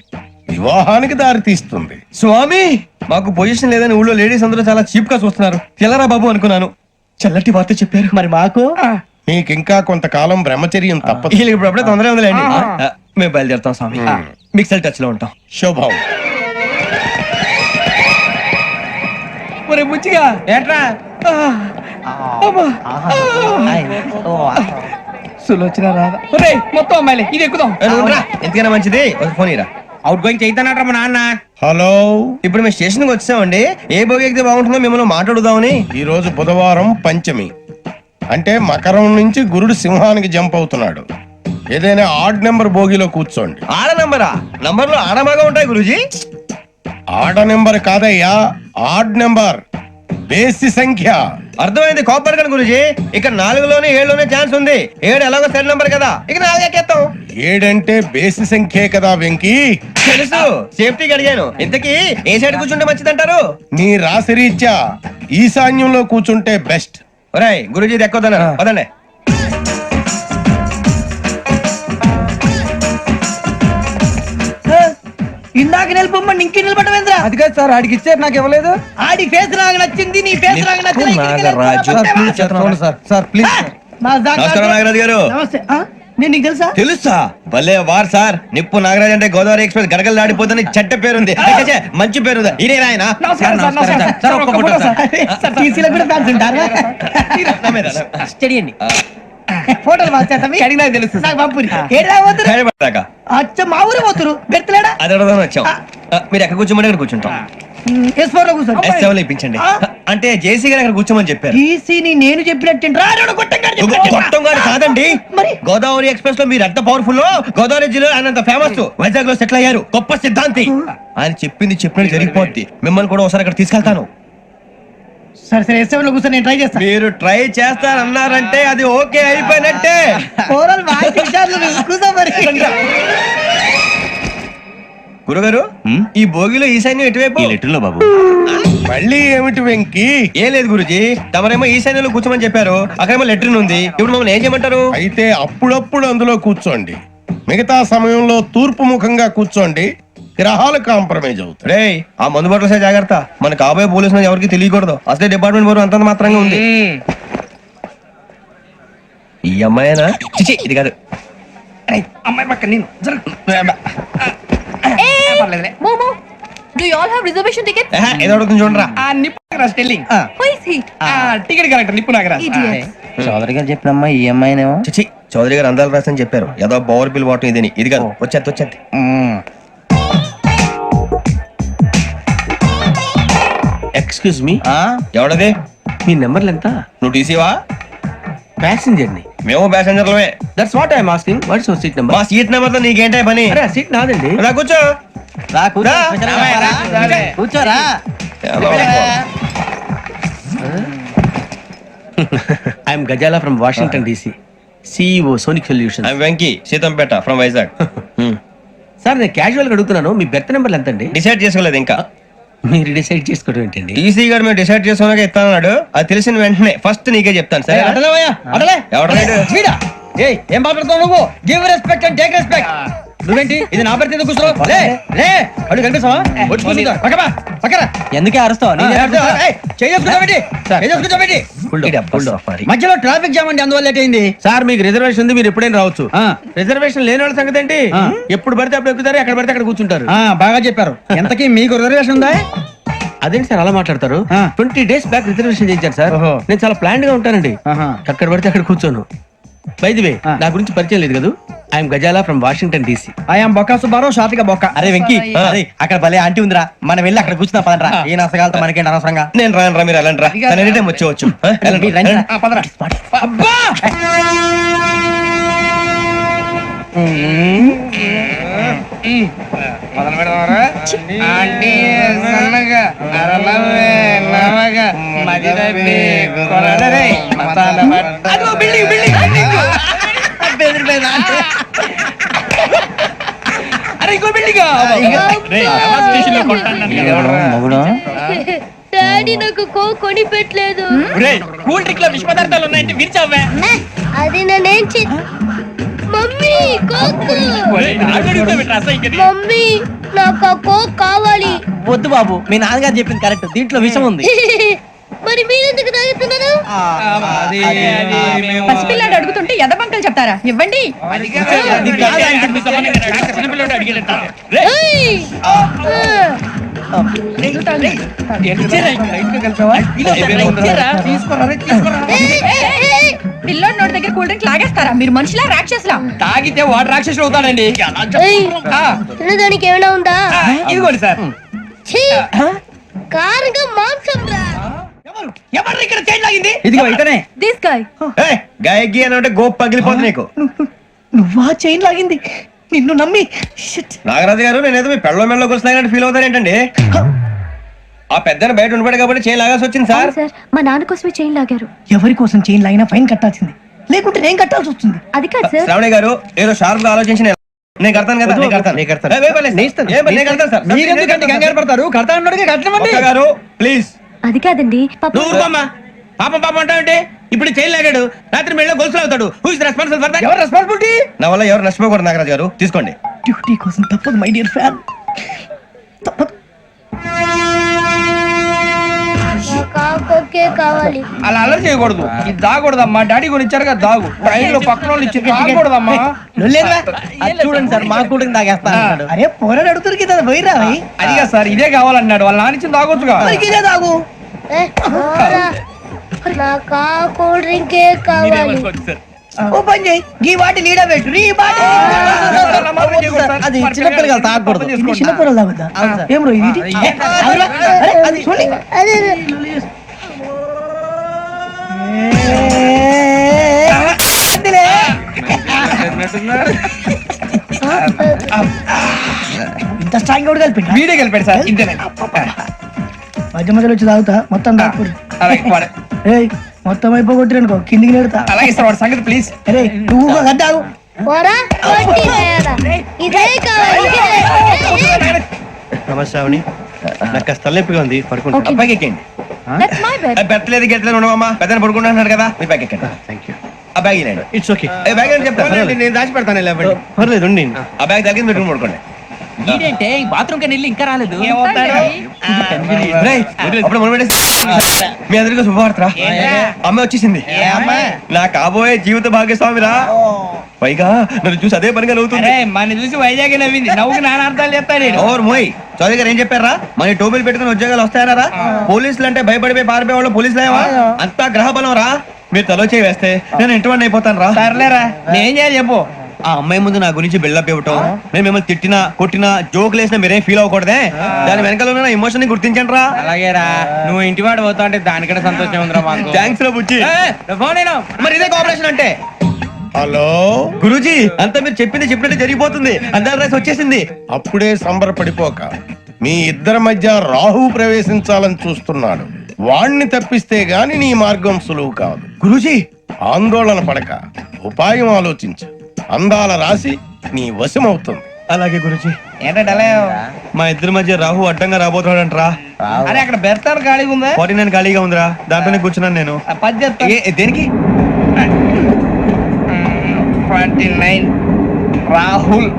వివాహానికి దారితీస్తుంది. స్వామి మాకు పొజిషన్ లేదని ఊళ్ళో లేడీస్ అందరూ చాలా చీప్ గా చూస్తున్నారు. తెల్లరా బాబు అనుకున్నాను, చల్లటి వార్త చెప్పారు. మరి మాకు నీకింకా కొంతకాలం బ్రహ్మచర్యం తప్పదు. వీళ్ళకి ఇప్పుడు అప్పుడే తొందరగా ఉందిలేండి. మేము బయలుదేరుతాం స్వామి. మిక్సెల్ టచ్ లో ఉంటాం. శుభం. ముచ్చిగా ఏంట్రా సులోచన రాదా? మొత్తం అమ్మాయిలే, ఇది ఎక్కుదాం. ఎందుకైనా మంచిది ఒక ఫోన్ ఇరా. అవుట్ గోయింగ్ చేద్దానట్రా మా నాన్న. హలో, ఇప్పుడు మేము స్టేషన్ కి వచ్చామండి. ఏ బోగి ఎక్కితే బాగుంటుందో మిమ్మల్ని మాట్లాడుదామని. ఈ రోజు బుధవారం పంచమి, అంటే మకరం నుంచి గురుడు సింహానికి జంప్ అవుతున్నాడు. ఏదైనా ఆడ్ నెంబర్ బోగిలో కూర్చోండి. ఆడ నంబరా? నంబర్ లో ఆడ బాగా ఉంటాయి గురూజీ. ఆడ నెంబర్ కాదయ్యా, ఆడ్ నెంబర్, బేసి సంఖ్య. అర్థమైంది. కాపర్ కానీ గురూజీ, ఇక్కడ 4లోనే 7లోనే ఛాన్స్ ఉంది. 7 ఎలాగో సెడ్ నంబర్ కదా, ఇక 4 ఎక్కేస్తాం. 7 అంటే బేసి సంఖ్యే కదా వెంకీ. తెలుసు, సేఫ్టీకి అడిగాను. ఇంతకీ ఏ సైడ్ కూర్చుంటే మంచిదంటారు? నీ రాశి రీత్యా ఈశాన్యంలో కూర్చుంటే బెస్ట్. ఒరేయ్ గురూజీ దెక్కొద్దన్నారు, పదండి. ఇందాక నిలబొమ్మని ఇంకే నిలబడమేంద్రా? అది కాదు సార్, ఆడికి ఇచ్చారు, నాకు ఇవ్వలేదు. ఆడి ఫేస్ నాకు నచ్చింది, నీ ఫేస్ నాకు నచ్చింది. నమస్కారం నాగరాజు గారు. నమస్తే. నేను నీకు తెలుసా? తెలుసా? భలే వార్ సార్. నిప్పు నాగరాజ్ అంటే గోదావరి ఎక్స్ప్రెస్ గడగలు దాడిపోతుంది చెడ్డ పేరుంది. మంచి పేరుంది. ఇదే ఆయన. నమస్కారం సార్, నమస్కారం సార్. ఒక్క ఫోటో సార్. సార్ టీసీలో కూడా ఫ్యాన్స్ ఉంటారా? స్టడీ అండి. ఫోటోలు మార్చేస్తాం. అడిగి నాకు తెలుసు. నాకు పంపుని ఏడా పోతురు? అచ్చ మా ఊరు పోతురు. బెర్తలేడా? అది అడగదామని వచ్చాం. మీరు ఎక్కడ కూర్చోమని అక్కడ కూర్చుంటాం. S4 లో కూర్చోండి. S7 ఇప్పించండి. అంటే జేసీ గారు అక్కడ కూర్చోమని చెప్పారు. టీసీని నేను చెప్పినట్టు గొట్టం గారు కాదండి. గోదావరి ఎక్స్ప్రెస్ లో మీరు ఎంత పవర్ఫుల్, గోదావరి జిల్లా ఆయన ఫేమస్. వైజాగ్ లో సెటిల్ అయ్యారు, గొప్ప సిద్ధాంతి. ఆయన చెప్పింది చెప్పినట్టు జరిగిపోద్ది. మిమ్మల్ని కూడా ఒకసారి అక్కడ తీసుకెళ్తాను. సరే సరే, S7 లో కూర్చొని నేను ట్రై చేస్తాను. మీరు ట్రై చేస్తారన్నారంటే అది ఓకే అయిపోయినట్టే. గురుగారు, ఈ భోగిలో ఈశాన్యం ఎటువైపు? లెటర్లో బాబు. మళ్ళీ ఏమిటి వెంకీ? ఏం లేదు గురుజీ, తమరేమో ఈశాన్యంలో కూర్చోమని చెప్పారు. అక్కడేమో లెట్రిన్ ఉంది. ఇప్పుడు మమ్మల్ని ఏం చేయమంటారు? అయితే అప్పుడప్పుడు అందులో కూర్చోండి. మిగతా సమయంలో తూర్పు ముఖంగా కూర్చోండి. గ్రహాలు కాంప్రమైజ్ అవుతాయి. రే, ఆ మందు బట్టలసే జాగ్రత్త. మన కాబోయే పోలీసులు ఎవరికి తెలియకూడదు. అసలే డిపార్ట్మెంట్ బోర్ అంతంత మాత్రంగా ఉంది. ఈ అమ్మాయినా? చిచి, ఇది కాదు. అమ్మాయి పక్క నేను Do you all have reservation tickets? ఏదో అడుగుతుంది చూడరా. ఆ నిప్పు Nagaraj telling Who is he? Ticket collector నిప్పు నాగరాజ్ Idiot. చౌదరి గారు చెప్పినమ్మా ఈ అమ్మాయినేమో. చిచి చౌదరి గారు అందాలు రాసని చెప్పారు. ఏదో బోర్ బిల్ వాటం ఇదని. ఇది కాదు, వచ్చేది. Excuse me, ఎవడది? మీ నెంబర్లు ఎంత? నువ్వు టీసీవా? ప్యాసింజర్ ని. మేము ప్యాసెంజర్లమే. That's what I am asking. What's your seat number? మా సీట్ నెంబర్ తో నీకేంటే పని? అరే ఆ సీట్ నాదండి. రా కూర్చో. రా కూర్చో. రా. కూర్చోరా. I'm Ghazala from Washington DC, CEO Sonic Solution. Venky Seethampeta from Vizag. Sir నేను క్యాజువల్ గా అడుగుతున్నాను, మీ బెర్త్ నెంబర్లు ఎంత అండి? డిసైడ్ చేసుకోలేదు ఇంకా. మీరు డిసైడ్ చేసుకోవడం ఏంటండి? టీసీ గారు మేము డిసైడ్ చేసుకున్నాక ఇస్తానన్నాడు. అది తెలిసిన వెంటనే ఫస్ట్ నీకే చెప్తాను. సరే స్పీడా ఏం మాట్లాడుతావు నువ్వు? Give respect and take respect. నువ్వేంటి ఇది నా పరిస్థితి కూర్చో. లే లే అడుగు కనిపిస్తావా? వచ్చి కూర్చుంటా. పక్కరా. ఎందుకే అరుస్తావు? మధ్యలో ట్రాఫిక్ జామ్ అండి, అందువల్ల లేట్ అయింది. సార్ మీకు రిజర్వేషన్ ఉంది, మీరు ఎప్పుడైనా రావచ్చు. రిజర్వేషన్ లేని వాళ్ళ సంగతి ఏంటి? ఎప్పుడు పడితే అప్పుడు ఎక్కుతారు, ఎక్కడ పడితే అక్కడ కూర్చుంటారు. బాగా చెప్పారు. ఎంతకీ మీకు రిజర్వేషన్ ఉందా? అదేంటి సార్ అలా మాట్లాడతారు? 20 days బ్యాక్ రిజర్వేషన్ చేయించారు సార్. నేను చాలా ప్లాన్డ్ గా ఉంటానండి. ఎక్కడ పడితే అక్కడ కూర్చోను. బై ది వే, నా గురించి పరిచయం లేదు కదా. I'm Ghazala from Washington DC. I'm Bokka Subbarao, షాతిక బొక్క. అరే వెంకీ, అరే అక్కడ భలే ఆంటీ ఉందిరా, మనం వెళ్ళి అక్కడ కూర్చున్నా పదరా. ఏ నసగాలతో మనకేంటి అనవసరంగా. నేను రాను రా, మీరు వెళ్ళండి రా. తను ఎనీ టైం వచ్చేవచ్చు. అబ్బా మొదలు పెడదామరా? ఆంటీ సన్నగా అరలవే నవగా మదిరబే కొరడరే మతాల అదో బిల్డింగ్ అరే ఇంకో బిల్డింగ్. డాడీ నాకు కొని పెట్టలేదు. కూల్ డ్రింక్ లో విష పదార్థాలు ఉన్నాయంటే విరిచావే. అది నేనేం మమ్మీ కోక్. మమ్మీ నాకు కోక్ కావాలి. వద్దు బాబు, మీ నాన్నగారు చెప్పింది కరెక్ట్, దీంట్లో విషయం ఉంది. మరి మీరెందుకు తాగుతున్నారు? పసిపిల్లాడు అడుగుతుంటే ఎదబంకలు చెప్తారా? ఇవ్వండి. పిల్లోడి నోటి దగ్గర కూల్ డ్రింక్ లాగేస్తారా? మీరు మనుషులా రాక్షసులా? తాగితే వాడు రాక్షసుడు అవుతాడండి. దానికి ఏమైనా ఉందా? ఇదిగోండి సార్. కారుగా మాంసం రా. ఎవరు ఇక్కడ చైన్ లాగింది? ఇదిగో ఇతనే. This guy. గాయకి అని అంటే గోప్ పగిలిపోతుంది నీకు. నువ్వా చైన్ లాగింది? నిన్ను నమ్మి. నాగరాజు గారు, నేనేదో మీ పెళ్ళ మెళ్ళ గురిసినట్టు ఫీల్ అవుతారు ఏంటండి? ఆ పెద్దని బయట ఉండిపోయాడు కాబట్టి చైన్ లాగాల్సి వచ్చింది సార్. మా నాన్న కోసమే చైన్ లాగారు. ఎవరి కోసం చైన్ లాగినా ఫైన్ కట్టాల్సింది, లేకుంటే నేను కట్టాల్సి వస్తుంది. అది కాదు సార్. శ్రావణి గారు ఏదో షార్ప్ గా ఆలోచించి నేను కడతాను కదా. నేను కడతాను సార్. మీరెందుకంటే కంగారు పడతారు? కడతా అన్నాడుగా కట్టమండి గారు ప్లీజ్. అది కాదండి. పాపం అంటావంటే ఇప్పుడు చైన్ లాగాడు, రాత్రి మెళ్ళ గొలుసులు అవుతాడు. Who is responsible for that? ఎవరు రెస్పాన్సిబిలిటీ? నా వల్ల ఎవరు నష్టపోకూడదు నాగరాజు గారు, తీసుకోండి. డ్యూటీ కోసం తప్పదు మై డియర్ ఫ్యాన్, తప్పదు. కావాలి. అలా అలర్ చేయకూడదు. ఇది దాగకూడదమ్మా. డాడీ కొని ఇచ్చారు కదా దాగు. ట్రైన్ లో పక్కన వాళ్ళు ఇచ్చి దాగకూడదమ్మా. చూడండి సార్, మా కూడా తాగేస్తా. అరే పోరాడు అడుగుతారు కదా పోయిరా. అదిగా సార్, ఇదే కావాలన్నాడు. వాళ్ళ నాన్న ఇచ్చింది తాగొచ్చుగా. ఇదే తాగు. నాకు కూల్ డ్రింకే కావాలి. ఓ పని చేయి, ఈ వాటి లీడ పెట్టు. అది చిన్నపిల్లలు తాగకూడదు. చిన్నపిల్లలు తాగుతా. ఏం రో ఇది? అది చూడండి. ఇంత స్ట్రాంగ్ కూడా కలిపి వీడే కలిపాడు సార్. ఇంతేనండి. మధ్య మధ్యలో వచ్చి తాగుతా, మొత్తం తాగుతుంది. మొత్తం అయిపోగొట్టిరనుకో కిందికి నేడుతా. అలాగే సార్, వాడి సంగతి ప్లీజ్. అరే నువ్వు కద్దాగు. నమస్తే శ్రావణి, నాకు కాస్త తలెప్పిగా ఉంది, పడుకుంటా. అబ్బాయికి ఎక్కండి. పెట్టలేదు గెట్టలేదు ఉండవమ్మా, పెద్దని పడుకుంటున్నాడు కదా, మీ బ్యాగ్ ఎక్కండి. Thank you. ఆ బ్యాగ్ ఇలాండి. It's okay. బ్యాగ్ అని చెప్తాను, నేను దాచి పెడతాను. పర్లేదు, ఆ బ్యాగ్ తగ్గింది పెట్టుకుని పడుకోండి. ఏంటంటే బాత్రూమ్ కి వెళ్ళి ఇంకా రాలేదు రేయ్, అప్పుడు మొదలు పెట్టేసి. మీ అందరికీ శుభవార్తరా, అమ్మ వచ్చేసింది. నా కాబోయే జీవిత భాగ్యస్వామిరా. పైగా నన్ను చూసి అదే పనిగా నవ్వుతుంది. మన చూసి వైజాగ్ నవ్వింది, నవ్వుకి నాన్న అర్థాలు చెప్తాడు. ఓర్ మోయ్, చౌదరి గారు ఏం చెప్పారా? మన టోబీలు పెట్టుకుని ఉద్యోగాలు వస్తాయనరా? పోలీసులు అంటే భయపడిపోయి పారిపోయే వాళ్ళు పోలీసులేవా? అంతా గ్రహ బలం రా. మీరు తలో చేయి వేస్తే నేను ఇంటివాడిని అయిపోతాను రా. సర్లేరా, నేను చేయాలి చెప్పు. ఆ అమ్మాయి ముందు నా గురించి బిల్డప్ ఇవ్వటం, నేను మిమ్మల్ని తిట్టినా కొట్టినా జోకులు వేసినా మీరేం ఫీల్ అవ్వకూడదే. దాని వెనకాల ఉన్న ఎమోషన్ ని గుర్తించండి రా. అలాగేరా, నువ్వు ఇంటి వాడు పోతా అంటే దానికంటే సంతోషం ఉందిరా మాకు. థ్యాంక్స్ రా బుజ్జి. ఫోన్ అయినా మరి ఇదే కోఆపరేషన్ అంటే. హలో, గురూజీ, అంతా మీరు చెప్పింది చెప్పినట్టు జరిగిపోతుంది. అందరి రైస్ వచ్చేసింది. అప్పుడే సంబరపడిపోక. మీ ఇద్దరి మధ్య రాహు ప్రవేశించాలని చూస్తున్నాడు. వాణ్ణి తప్పిస్తే గాని నీ మార్గం సులువు కాదు. గురూజీ, ఆందోళన పడక, ఉపాయం ఆలోచించు. అందాల రాశి నీ వశమవుతుంది. అలాగే గురూజీ. ఏంటంటే మా ఇద్దరి మధ్య రాహు అడ్డంగా రాబోతున్నాడంట్రా. అరే అక్కడ బెర్తాను ఖాళీగా ఉందా? 49 ఖాళీగా ఉందిరా, దాంట్లోనే కూర్చున్నాను నేను. పది చెప్తా. దేనికి? 29 రాహుల్.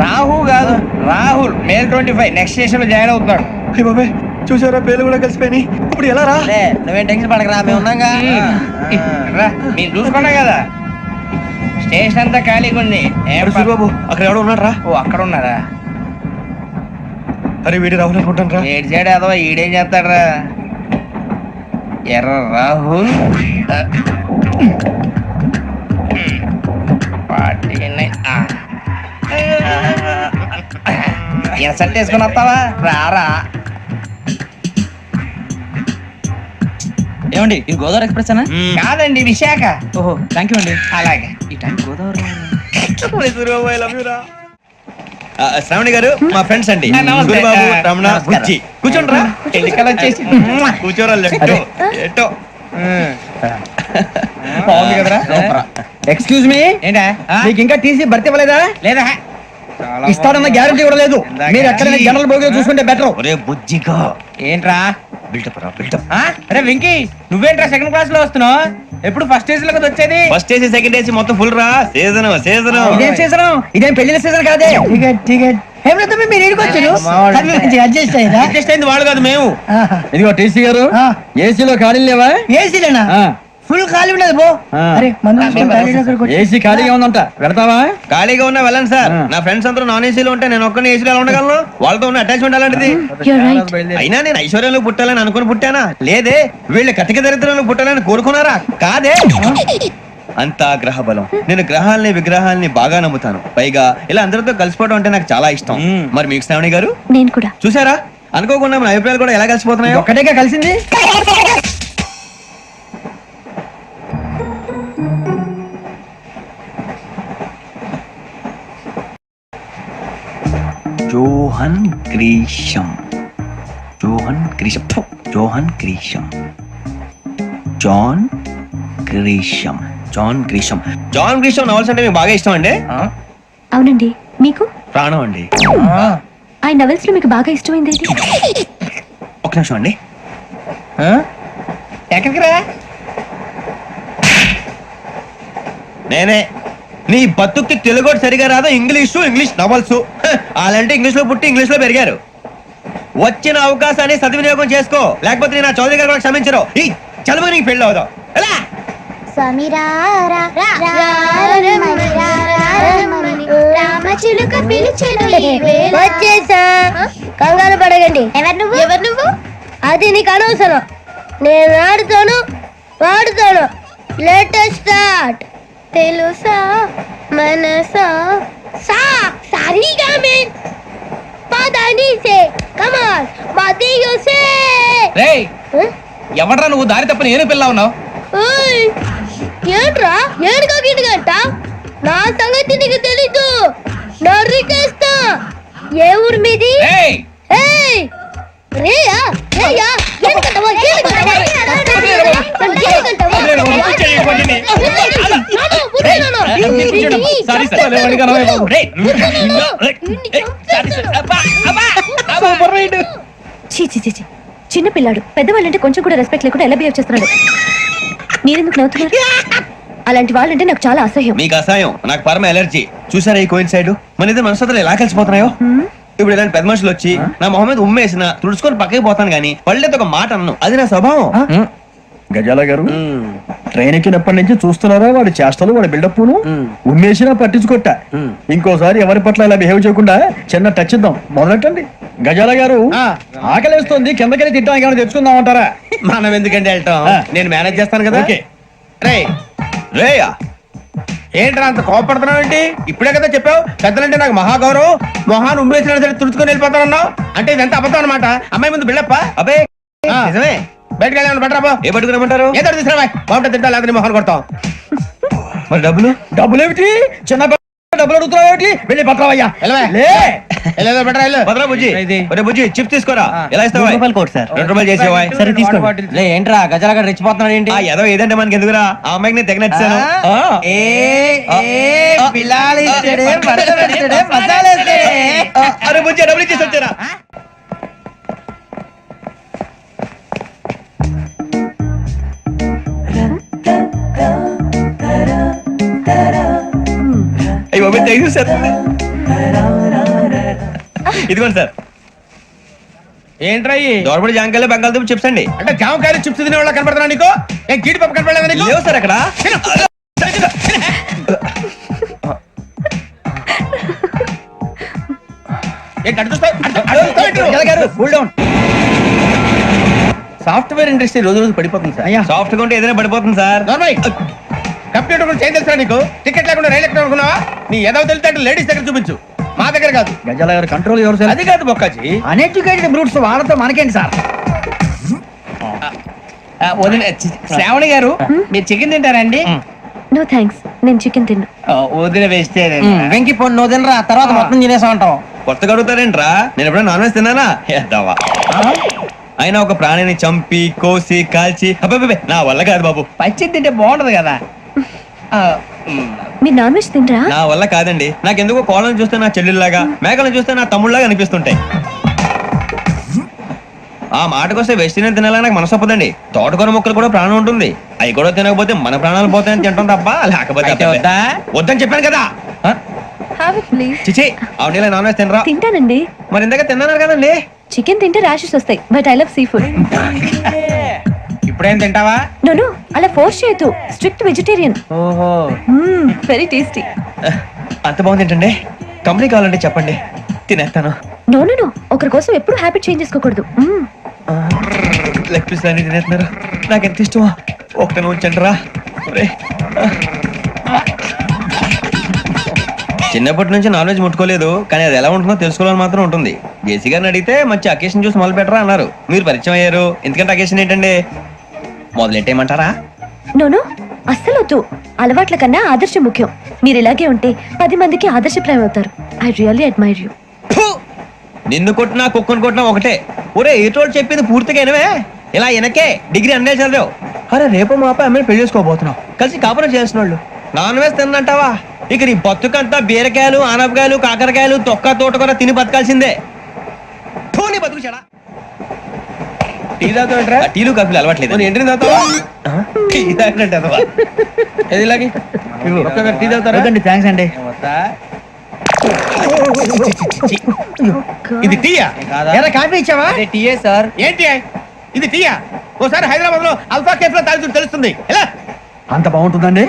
రాహు కాదు, రాహుల్. మే 25 నెక్స్ట్ స్టేషన్ లో జాయిన్ అవుతున్నాడు. అయ్య బాబాయ్, చూసారా పేర్లు కూడా కలిసిపోయినాయి. ఇప్పుడు ఎలా రా? నువ్వేం టెన్షన్ పడకరా, మేము ఉన్నాగా. మీరు చూసుకున్నా కదా, స్టేషన్ అంతా ఖాళీగా ఉంది. బాబు, అక్కడ ఎవడో ఉన్నాడు రా. ఓ అక్కడ ఉన్నారా? అరే వీడి రాహుల్ అనుకుంటాను రా. ఏడు చేయడం అదో ఈడేం చేస్తాడరా? ఎర్ర రాహుల్ 49. ఇన్సర్ట్ వేసుకుని వస్తావా? రారా. ఏమండి, ఇది గోదావరి ఎక్స్ప్రెస్ అనా? కాదండి, విశాఖ. ఓహో, థ్యాంక్ యూ అండి. అలాగే. ఈ టైం గోదావరి శ్రావణి గారు మా ఫ్రెండ్స్ అండి. నమస్తే. గురుబాబు, రమణ, బుజ్జి. కూర్చోండి రా. ఎన్నికలు వచ్చేసి కూర్చోరా. లెట్టో ఎట్టో. బాగుంది కదరా? ఎక్స్క్యూజ్ మీ, ఏంటా? మీకు ఇంకా టీసీ భర్తీ ఇవ్వలేదా? లేదా ఇస్తాడన్న గ్యారంటీ కూడా లేదు. మీరు ఎక్కడైనా జనరల్ బోగిలో చూసుకుంటే బెటర్. ఒరే బుజ్జిగా, ఏంట్రా? బిల్డప్ రా, బిల్డప్. అరే వెంకీ, నువ్వేంట్రా సెకండ్ క్లాస్ లో వస్తున్నావు? ఎప్పుడు ఫస్ట్ ఏసీ లో కదా వచ్చేది? ఫస్ట్ ఏసీ సెకండ్ ఏసీ మొత్తం ఫుల్ రా. Season season. ఇదేం సీజన్? ఇదేం పెళ్లిన సీజన్ కాదే. మీరు ఇడికొచ్చారు, అడ్జస్ట్ అయ్యారా? అడ్జస్ట్ అయింది వాళ్ళు కాదు, మేము. ఇదిగో టీసీ గారు, ఏసీలో ఖాళీలు లేవా? ఏసీలేనా? ఫుల్ ఖాళీ ఉండదు బో. అరే ఏసీ ఖాళీగా ఉందంట, పెడతావా? ఖాళీగా ఉన్నా వెళ్ళండి సార్. నా ఫ్రెండ్స్ అందరూ నాన్ ఏసీలో ఉంటే నేను ఒక్కనే ఏసీలో ఎలా ఉండగలను? వాళ్ళతో ఉన్న అటాచ్మెంట్ అలాంటిది. అయినా నేను ఐశ్వర్యంలో పుట్టాలని అనుకుని పుట్టానా? లేదే. వీళ్ళ కటిక దరిద్రంలో పుట్టాలని కోరుకున్నారా? కాదే. అంతా గ్రహ బలం. నేను గ్రహాలని విగ్రహాలని బాగా నమ్ముతాను. పైగా ఇలా అందరితో కలిసిపోవడం అంటే నాకు చాలా ఇష్టం. మరి మీకు శ్రావణి గారు? నేను కూడా. చూసారా, అనుకోకుండా మన అభిప్రాయాలు కూడా ఎలా కలిసిపోతున్నాయో. ఒక్కటేగా కలిసింది. Johan Grisham, Johan Grisham, Johan Grisham, John Grisham, John Grisham. John Grisham novels అంటే మీకు బాగా ఇష్టం అండి? అవునండి. మీకు? ప్రాణం అండి. ఆ నవెల్స్ లో మీకు బాగా ఇష్టమైంది ఏంటి? ఒక నిమిషం అండి. ఎక్కడికి రా? నేనే. నీ బతుక్కి తెలుగు సరిగా రాదు, ఇంగ్లీష్ నవల్స్. అలాంటి ఇంగ్లీష్ లో పుట్టి ఇంగ్లీష్ లో పెరిగారు. వచ్చిన అవకాశాన్ని సద్వినియోగం చేసుకో, లేకపోతే నేను ఆ చౌదరి గారు కూడా క్షమించరు. ఈ చదువు నీకు పెళ్ళి అవుదాం. ఎలా? వచ్చేసా, కంగారు పడగండి. ఎవరు నువ్వు? అది నీకు అనవసరం. నేను ఆడుతాను, వాడుతాను. Let start. తెలుసా మనసా సా సారీగా మే పదని సే కమాన్ మదియో సే. రేయ్, ఎవడ్రా నువ్వు? దారి తప్ప నేను పిల్ల ఉన్నావు. ఓయ్, ఏంట్రా ఏడుగా గిడుగంట? నా సంగతి నీకు తెలీదు. నరికేస్తా. ఏ ఊరు మీది? ఏయ్, ఏయ్ రేయా రేయా ఎందుకంటవా? చిన్న పిల్లాడు. పెద్దవాళ్ళంటే కొంచెం కూడా రెస్పెక్ట్ లేకుండా ఎలా బిహేవ్ చేస్తున్నాడు. మీరెందుకు నవ్వుతున్నారు? అలాంటి వాళ్ళంటే నాకు చాలా అసహ్యం. మీకు అసహాయం, నాకు పరమ ఎలర్జీ. చూసారా ఈ కోయిన్ సైడ్ మన ఇద్దరు మనసులో ఎలా కలిసిపోతున్నాయో. ఇప్పుడు ఇలాంటి పెద్ద మనుషులు వచ్చి నా మొహం మీద ఉమ్మేసిన తుడుచుకొని పక్కకి పోతాను కానీ పళ్ళేతో ఒక మాట అన్ను, అది నా స్వభావం. గజాల గారు ట్రైన్ ఎక్కినప్పటి నుంచి చూస్తున్నారా వాడి చేష్టలు, వాడి బిల్డప్ ఉమ్మేసినా పట్టించుకోట. ఇంకోసారి ఎవరి పట్ల ఇలా బిహేవ్ చేయకుండా చిన్న టచ్ ఇద్దాం, మొదలెట్టండి. గజాల గారు ఆకలేస్తుంది, కిందకెళ్ళి తిట్టడానికి ఏమైనా తెచ్చుకుందాం అంటారా? మనం ఎందుకంటే వెళ్తాం, నేను మేనేజ్ చేస్తాను కదా. ఓకే. రే రేయా ఏంట్రా అంత కోపడుతున్నావు ఏంటి? ఇప్పుడే కదా చెప్పావు పెద్దలంటే నాకు మహాగౌరవం, మొహాన్ని ఉమ్మేసినా సరే తుడుచుకొని వెళ్ళిపోతానన్నావు. అంటే ఇదంతా అబద్ధం అనమాట. అమ్మాయి ముందు బిళ్ళప్ప. అబ్బే నిజమే. బయటకు వెళ్ళామని బట్టరాబో. ఏ పట్టుకురమ్మంటారు? ఏదో తీసుకురా బాగుంటే తింటా, లేకపోతే మొహాన్ని కొడతాం. మరి డబ్బులు? డబ్బులు ఏమిటి? చిన్న డబ్బులు అడుగుతున్నావు ఏమిటి? వెళ్ళి పట్టరావయ్యా. భద్రా బుజ్జి, ఒరే బుజ్జి చిప్స్ తీసుకోరా. ఎలా ఇస్తావా? ₹2 చేసేవా? సరే తీసుకోండి. ఏంట్రా గజాల గారు రెచ్చిపోతున్నాడు ఏంటి? ఏదో ఏదంటే మనకి ఎందుకురా, ఆ అమ్మాయికి నేను తెగ నచ్చాను. అరే బుజ్జి డబ్బులు ఇచ్చేసి వచ్చారా? అయ్యో థ్యాంక్ యూ సార్. ఇదిగోండి సార్. ఏంట్రా దోరబడి జామకాయలు బంగాళదుంప చిప్స్ అండి. అంటే జామకాయలు చిప్స్ తినే వాళ్ళ కనపడుతున్నా నీకు? ఏం గీడి పప్పు కనపడలేదు నీకు? లేవు సార్ అక్కడ. సాఫ్ట్వేర్ ఇండస్ట్రీ రోజు రోజు పడిపోతుంది సార్. సాఫ్ట్ గా ఉంటే ఏదైనా పడిపోతుంది సార్. కంప్యూటర్ గురించి ఏం తెలుసా నీకు? టికెట్ లేకుండా రైలు ఎక్కడ అనుకున్నావా? నీ ఏదో తెలితే లేడీస్ దగ్గర చూపించు, మా దగ్గర కాదు. గజాల గారు కంట్రోల్ ఎవరు సార్? అది కాదు బొక్కాజీ, అన్ఎడ్యుకేటెడ్ బ్రూట్స్ వాళ్ళతో మనకేంటి సార్? శ్రావణి గారు మీరు చికెన్ తింటారండి? నో థ్యాంక్స్, నేను చికెన్ తిన్ను. వదిన వేస్తే వెంకి పొన్ను నువ్వు తినరా, తర్వాత మొత్తం తినేసా ఉంటాం. కొత్తగా అడుగుతారేంట్రా? నేను ఎప్పుడైనా నాన్ వెజ్ తిన్నానా? ఎద్దావా. అయినా ఒక ప్రాణిని చంపి కోసి కాల్చి అబ్బే నా వల్ల కాదు బాబు. పచ్చి తింటే బాగుంటది కదా. మీరు నాన్ వెజ్ తినరా? నా వల్ల కాదండి. నాకెందుకో కోళ్ళని చూస్తే నా చెల్లెల్లాగా, మేకలను చూస్తే నా తమ్ముళ్ళలాగా అనిపిస్తుంటాయి. ఆ మాటకొస్తే వెస్టిరియన్ తినాలని నాకు మనసు ఒప్పదండి. తోటకూర మొక్కలు కూడా ప్రాణం ఉంటుంది, అవి కూడా తినకపోతే మన ప్రాణాలు పోతాయని తింటాం తప్ప లేకపోతే వద్దని చెప్పాను కదా. Have it please. చిచి అవునీ నాన్ వెజ్ తినరా? తింటానండి. మరి ఇందాక తిన్నాను కదండి. చికెన్ తింటే ర్యాషెస్ వస్తాయి, but I love sea food. ఇప్పుడేం తింటావా? నో అలా ఫోర్స్ చేయొద్దు, స్ట్రిక్ట్ వెజిటేరియన్. ఓహో వెరీ టేస్టీ. అంత బాగుంది ఏంటండి? కంపెనీ కావాలంటే చెప్పండి, తినేస్తాను. నో ఒకరి కోసం ఎప్పుడు హ్యాబిట్ చేంజ్ చేసుకోకూడదు. లెగ్ పీస్ అన్ని తినేస్తున్నారు, నాకు ఎంత ఇష్టమా. ఒకటి ఉంచండి రా. చిన్నప్పటి నుంచి నాన్ వెజ్ ముట్టుకోలేదు, కానీ అది ఎలా ఉంటుందో తెలుసుకోవాలని మాత్రం ఉంటుంది. జేసీ గారిని అడిగితే మంచి అకేషన్ చూసి మొదలు పెట్టరా అన్నారు. మీరు పరిచయం అయ్యారు, ఎందుకంటే అకేషన్ ఏంటండి? మొదలెట్టేయమంటారా? నో అస్సలు వద్దు. అలవాట్ల కన్నా ఆదర్శం ముఖ్యం. మీరు ఇలాగే ఉంటే 10 మందికి ఆదర్శప్రాయం అవుతారు. I really admire you. నిన్ను కొట్టినా కుక్కను కొట్టినా ఒకటే. ఒరే ఏటోళ్ళు చెప్పింది పూర్తిగా వినవే. ఇలా వెనకే డిగ్రీ అన్నే చదివావు. అరే రేపు మా అబ్బాయి అమ్మాయిని పెళ్లి చేసుకోబోతున్నావు, కలిసి కాపురం చేసిన వాళ్ళు. నాన్ వెజ్ తిన్నంటావా? ఇక నీ బతుకంతా బీరకాయలు, ఆనపకాయలు, కాకరకాయలు, తొక్క తోట కూడా తిని బతకాల్సిందే. నీ బతుకు చెడా. టీ తాగుతావేంట్రా? టీలు కాఫీలు అలవాట్లేదు. ఎంట్రీ తాగుతావా? టీ తాగినట్టు అదవా. ఏది టీ తాగుతారా? థ్యాంక్స్ అండి. ఇది టీయా? కాఫీ ఇచ్చావా? టీయే సార్. ఏంటి ఇది టీయా? ఓసారి హైదరాబాద్ లో అల్ఫా కేఫ్ లో తాగుతూ తెలుస్తుంది. ఎలా అంత బాగుంటుందండి?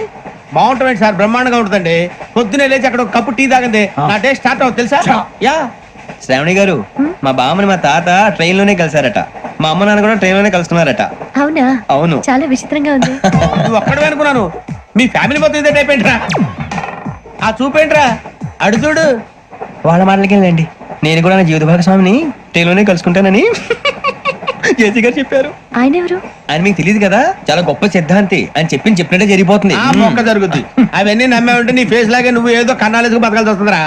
బాగుంటుంది సార్, బ్రహ్మాండంగా ఉంటుందండి. పొద్దునే లేచి అక్కడ ఒక కప్పు టీ తాగండి నా డే స్టార్ట్ అవుతుంది తెలుసా? యా శ్రావణి గారు, మా బామ్మని మా తాత ట్రైన్ లోనే కలిసారట, మా అమ్మ నాన్న కూడా ట్రైన్ లోనే కలుస్తున్నారట. అవునా? అవును. చాలా విచిత్రంగా ఉంది. నువ్వు ఒక్కడే అనుకున్నాను, మీ ఫ్యామిలీ మొత్తం ఇదే టైప్ ఏంట్రా? ఆ చూపేంట్రా అడు చూడు. వాళ్ళ మాటలకి వెళ్ళండి, నేను కూడా నా జీవిత భాగస్వామిని ట్రైన్ లోనే కలుసుకుంటానని జేసీ గారు చెప్పారు. ఆయన ఎవరు? ఆయన మీకు తెలియదు కదా, చాలా గొప్ప సిద్ధాంతి అని చెప్పినట్టే జరిగిపోతుంది. మొక్క జరుగుద్ది. అవన్నీ నమ్మే ఉంటే నీ ఫేస్ లాగే నువ్వు ఏదో కన్నాలేసుకు బతకాల్సి వస్తుందిరా.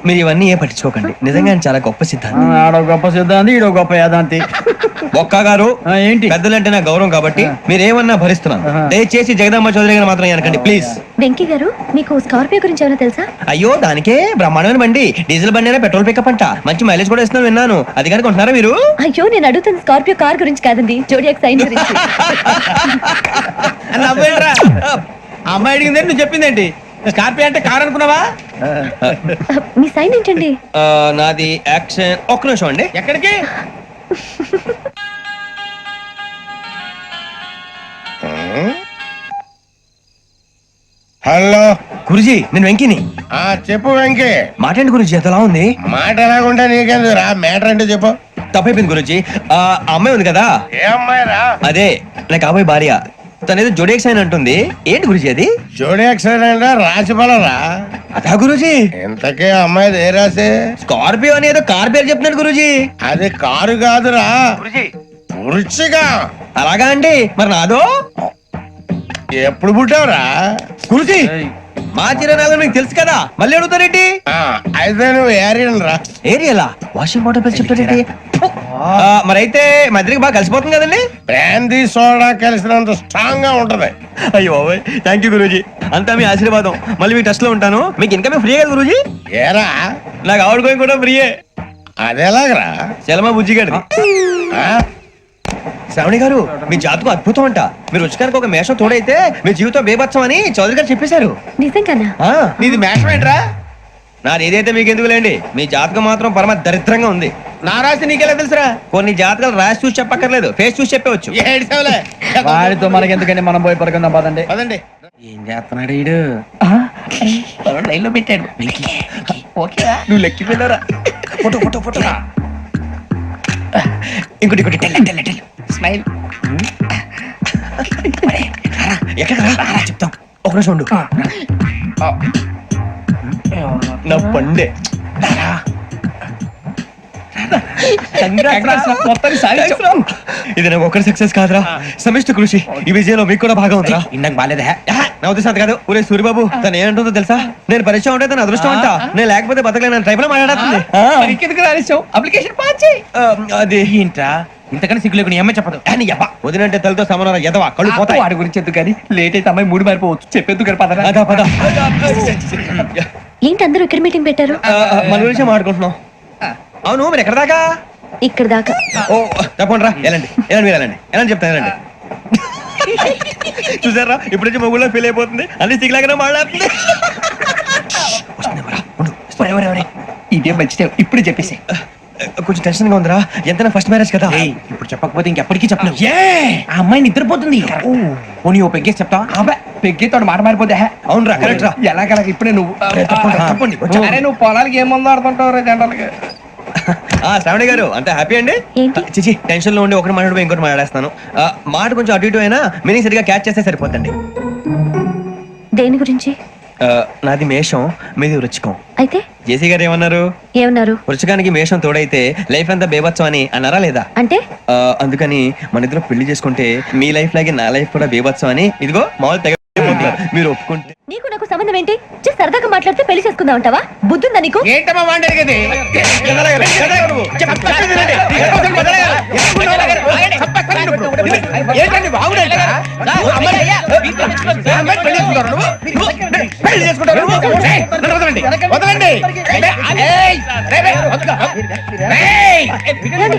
మీరు ఇవన్నీ ఏ పట్టించుకోకండి, నిజంగా ఆయన చాలా గొప్ప సిద్ధాంతి. ఆడో గొప్ప సిద్ధాంతి, ఈడో గొప్ప యాదాంతి. ఒక్క గారు ఏంటి? పెద్దలంటే నా గౌరవం కాబట్టి మీరేమన్నా భరిస్తున్నాను. దయచేసి జగదమ్మ చౌదరి గారు మాత్రం అనకండి ప్లీజ్. వెంకీ గారు, మీకు స్కార్పియో గురించి ఏమైనా తెలుసా? అయ్యో దానికే బ్రహ్మాండమైన బండి, డీజిల్ బండి అయినా పెట్రోల్ పికప్ అంట, మంచి మైలేజ్ కూడా ఇస్తున్నాను విన్నాను. అది కానీ కొంటున్నారా మీరు? అయ్యో నేను అడుగుతున్న స్కార్పియో కార్ గురించి కాదండి, జోడియాక్ సైన్ గురించి. నవ్వేంట్రా? ఆ అమ్మాయి అడిగింది నువ్వు చెప్పిందేంటి? స్కార్పియో అంటే కార్ అనుకున్నావా? మీ సైన్ ఏంటండి? నాది యాక్షన్. ఒక్క నిమిషం అండి. ఎక్కడికి? హలో గురుజీ నేను వెంకిని. చెప్పు వెంకీ. మాట్లాడండి గురుజీ, ఎంతలా ఉంది? మాట ఎలాగుంటా నీకెందుకు రా, మ్యాటర్ అంటే చెప్పు. తప్పైపోయింది గురుజీ. ఆ అమ్మాయి ఉంది కదా, ఏ అమ్మాయి రా? అదే నా కాబోయే భార్య. తనేదో జోడేక్ సైన్ అంటుంది. ఏంటి గురుజీ అది? జోడి యాక్సిడెంట్ రాసి పడరా? అదా గురుజీ. ఇంతకే అమ్మాయి ఏ రాసి? స్కార్పియో అని ఏదో కార్ పేరు చెప్తున్నాడు గురుజీ. అది కారు కాదురా, వృచ్చిగా. అలాగా అండి, మరి నాదో? ఎప్పుడు పుట్టావురా? గురుజీ మా చిరనాలు మీకు తెలుసు కదా, మళ్ళీ అడుగుతారేంటి? అయితే నువ్వు ఏరియన్ రా. ఏరియలా? వాషింగ్ వాటర్ పేరు చెప్తారేంటి? మరైతే మా ఇద్దరికి బాగా కలిసిపోతుంది కదండి. బ్రాందీ సోడా కలిసినంత స్ట్రాంగ్ గా ఉంటది. అయ్యో థ్యాంక్ యూ గురూజీ, అంతా మీ ఆశీర్వాదం. మళ్ళీ మీ టచ్ లో ఉంటాను. మీకు ఇన్కమ్ ఫ్రీ కదా గురూజీ? ఏరా నాకు ఆవిడ గోయింగ్ కూడా ఫ్రీయే. అదేలాగరా? చలమా బుజ్జి గారి. శ్రావణి గారు మీ జాతకు అద్భుతం అంట. మీరు రుచికారికి ఒక మేషం తోడైతే మీ జీవితం బేబత్సం అని చౌదరి గారు చెప్పేశారు. నిజంగానా? నీది మేషం ఏంట్రా? నాది ఏదైతే మీకు ఎందుకు లేండి, మీ జాతకం మాత్రం పరమ దరిద్రంగా ఉంది. నా రాసి నీకెలా తెలుసురా? కొన్ని జాతకాలు రాసి చూసి చెప్పక్కర్లేదు, ఫేస్ చూసి చెప్పవచ్చు. వాడితో మనకి ఎందుకంటే మనం పోయి పడుకుందాం పదండి. పదండి. ఏం చేస్తున్నాడు వీడు? లైన్ లో పెట్టాడు. ఓకేరా, నువ్వు లెక్కిపోయినారా? Photo photo photo. ఇంకోటి ఇంకోటి స్మైల్. ఎక్కడ చెప్తాం, ఒక నిమిషం ఉండు. నా పండే. ఇది నాకు ఒక్కరి సక్సెస్ కాదురా, సమిష్టి కృషి. ఈ విజయంలో మీకు కూడా భాగం ఉందిరా. ఇందాక బాగాలేదా? నా ఉద్దేశం అంత కాదు. ఊరే సూర్యబాబు తను ఏమంటుందో తెలుసా? నేను పరిచయం ఉంటే తన అదృష్టం అంట, నేను లేకపోతే బతకలేను ట్రైబ్ లో మాట్లాడుతుంది. అప్లికేషన్ పాస్ చేయి. అది ఏంట్రా ఇంతకన్నా సిగ్గు లేకుండా ఏమై చెప్పదు. వదినంటే తలతో సమానం ఎదవా, కళ్ళు పోతాయి. వాడి గురించి ఎందుకు కానీ, లేట్ అయితే అమ్మాయి మూడు మారిపోవచ్చు. చెప్పేందుకు కానీ పద. అదా పద. ఏంటి అందరూ ఇక్కడ మీటింగ్ పెట్టారు? మన గురించి మాట్లాడుకుంటున్నాం. అవును మీరు ఎక్కడ దాకా? ఇక్కడ దాకా. ఓ తప్పకుండా రా, వెళ్ళండి వెళ్ళండి, మీరు వెళ్ళండి వెళ్ళండి చెప్తాను, వెళ్ళండి. చూసారా ఇప్పుడు నుంచి మొగుల్లో ఫీల్ అయిపోతుంది, అన్ని సిగ్లాగానే మాట్లాడుతుంది. ఇదే మంచి ఇప్పుడు చెప్పేసి. కొంచెం టెన్షన్ గా ఉందిరా, ఎంతైనా ఫస్ట్ మ్యారేజ్ కదా. ఇప్పుడు చెప్పకపోతే ఇంకెప్పటికీ చెప్పలేవు. ఆ అమ్మాయి నిద్రపోతుంది. పోనీ ఓ పెగ్గేసి చెప్తా. అబ్బాయి పెగ్గేతో మాట మారిపోతే. అవునురా, కరెక్ట్ రా. ఎలాగలా ఇప్పుడే నువ్వు తప్పండి. అరే నువ్వు పొలాలకి ఏం మందు ఆడుతుంటావు జనరల్గా. శ్రావణి గారు అంత హ్యాపీ అండి? చిచి టెన్షన్ లో ఉండి ఒకటి మాట్లాడిపోయి ఇంకోటి మాట్లాడేస్తాను. మాట కొంచెం అటు ఇటు అయినా మీనింగ్ సరిగా క్యాచ్ చేస్తే సరిపోతండి. దేని గురించి? నాది మేషం, మీది వృచ్చికం. అయితే జేసీ గారు ఏమన్నారు? వృచ్చికానికి మేషం తోడైతే లైఫ్ అంతా బేబత్సం అని అన్నారా లేదా? అంటే అందుకని మన ఇద్దరు పెళ్లి చేసుకుంటే మీ లైఫ్ లాగే నా లైఫ్ కూడా బేబత్సం అని, ఇదిగో మామూలు తెగ మీరు ఒప్పుకుంటే. నీకు నాకు సంబంధం ఏంటి? సరదాగా మాట్లాడితే పెళ్లి చేసుకుందాం అంటావా? బుద్ధుందా నీకు? ఏంటమ్మా వాడేది?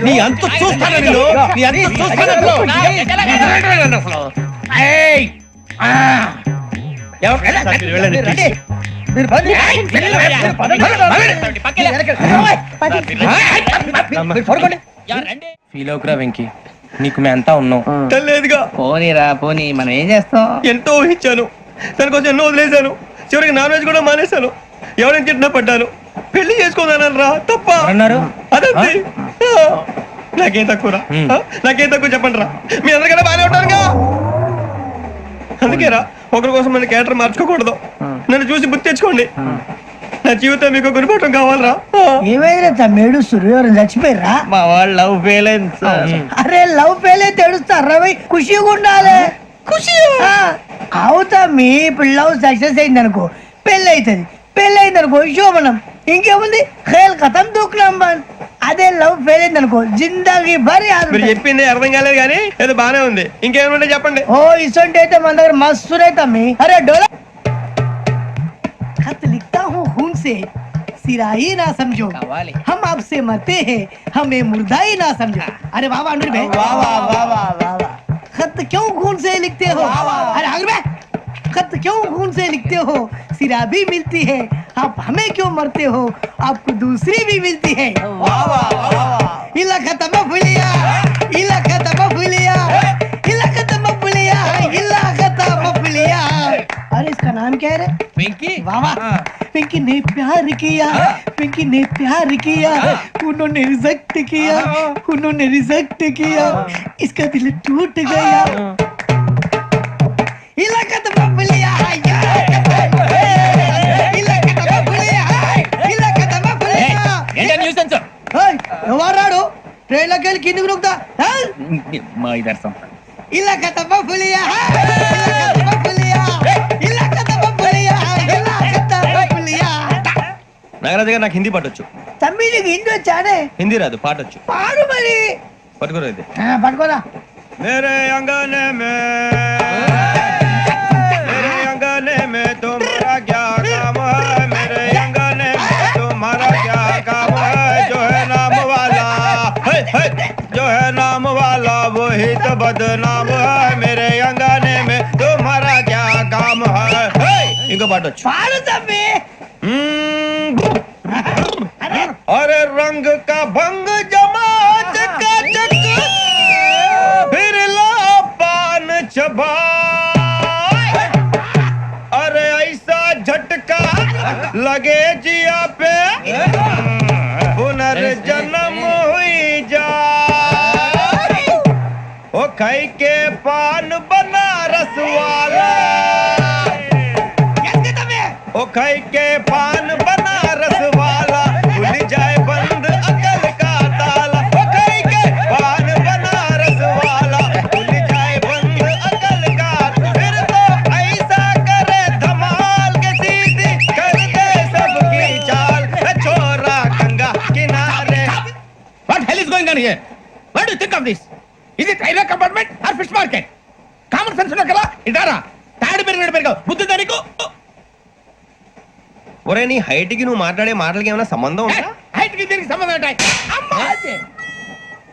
నీ అంత చూస్తాను నేను, నీ అంత చూస్తాను. ఫీల్ అవుకురా వెంకీ, నీకు మేము అంతా ఉన్నాం. లేదుగా పోనీరా పోనీ, మనం ఏం చేస్తాం? ఎంతో ఊహించాను, దానికోసం ఎన్నో వదిలేశాను, చివరికి నాన్ వెజ్ కూడా మానేశాను. ఎవరైనా తిట్టినా పడ్డాను. పెళ్లి చేసుకోదానని రా తప్ప అన్నారు. అదంతే. నాకేం తక్కువరా, నాకేం తక్కువ చెప్పండి రా. మీ అందరికన్నా బాగానే ఉంటారుగా. అందుకేరా ఒకరి కోసం మన క్యారెక్టర్ మార్చుకోకూడదు. నన్ను చూసి గుర్తు తెచ్చుకోండి. నా జీవితం మీకు గురిపటం కావాలరా. ఏమైనా తమ్మేడు సూర్యవరం చచ్చిపోయిరా? మా వాళ్ళు లవ్ ఫెయిల్ అయింది సార్. అరే లవ్ ఫెయిల్ అయితే ఏడుస్తారా? ఖుషిగా ఉండాలి. ఖుషి అవుతా. మీ ఇప్పుడు లవ్ సక్సెస్ అయింది అనుకో, పెళ్ళి అవుతుంది. పెళ్ళి అయింది అనుకో శోభనం. ఇంకేముంది, ఖేల్ కథం దూకునాం బాన్. అదే లవ్ ఫెయిల్ అయింది అనుకో జిందాగీ భారీ. మీరు చెప్పింది అర్థం కాలేదు కానీ ఏదో బానే ఉంది. ఇంకేమైనా చెప్పండి. ఓ ఇసొంటి అయితే మన దగ్గర మస్తు తమ్మి. అరే డోలా खत लिखता हूँ खून से, सिरा ही ना समझो, हम आपसे मरते हैं, हमें मुर्दा ही ना समझो. अरे वाह वाह अनुर भाई, वाह वाह वाह वाह वाह. खत क्यों खून से लिखते हो? अरे अनुर भाई खत क्यों खून से लिखते हो? सिरा भी मिलती है, आप हमें क्यों मरते हो? आपको दूसरी भी मिलती है। इला खत्म फुलिया, इला खत्म फुलिया, इला खत्म फुलिया, इला खत्म फुलिया। अरे इसका नाम क्या है रे? पिंकी वाह वाह, पिंकी ने प्यार किया, पिंकी ने प्यार किया, उन्होंने रिजेक्ट किया, उन्होंने रिजेक्ट किया, इसका दिल टूट गया। इलाका तो बबलिया, इलाका तो बबलिया, इलाका तो बबलिया। ఎవరాడు ట్రైన్ లోకి వెళ్ళి కిందికి నొక్కుతా మా ఇదర్శం ఇలాకా तो बबलिया, इलाका तो बबलिया, इलाका तो बबलिया, इलाका तो बबलिया। నాగరాజు గారు నాకు హిందీ పాటొచ్చు. తమ్మి నీకు హిందీ వచ్చానే? హిందీ రాదు, పాటొచ్చు. పాడు మరి. పట్టుకోరు అయితే. పట్టుకోరా. मेरे अंगने में तुम्हारा क्या काम है? मेरे अंगने में तुम्हारा क्या काम है? जो है नाम वाला, जो है नाम वाला वही तो बदनाम है। मेरे अंगने में तुम्हारा क्या काम है? इनको पाटो పాడు తమ్మి. अरे रंग का भंग जमा चकाचक, फिर ला पान चबा। अरे ऐसा झटका लगे जिया पे, पुनर्जन्म हुई जा। ओ खाई के पान बनारस वाला, ओ खाई के पान बनारस वाला, खुल जाए बंद अकल का ताला। ओ खाई के पान बनारस वाला, खुल जाए बंद अकल का। फिर तो ऐसा करे धमाल के सीधी कर दे सबकी चाल। छोरा गंगा किनारे। What hell is going on here? What do you think of this? Is it railway compartment or fish market? Common sense ఉన్నా కదా ఇటారా తాడు పెరిగావు బుద్ధి దానికి. ఒరే నీ హైట్ కి నువ్వు మాట్లాడే మాటలకి ఏమైనా సంబంధం ఉందా? హైట్ కి దీనికి సంబంధం ఉంటాయి. అమ్మా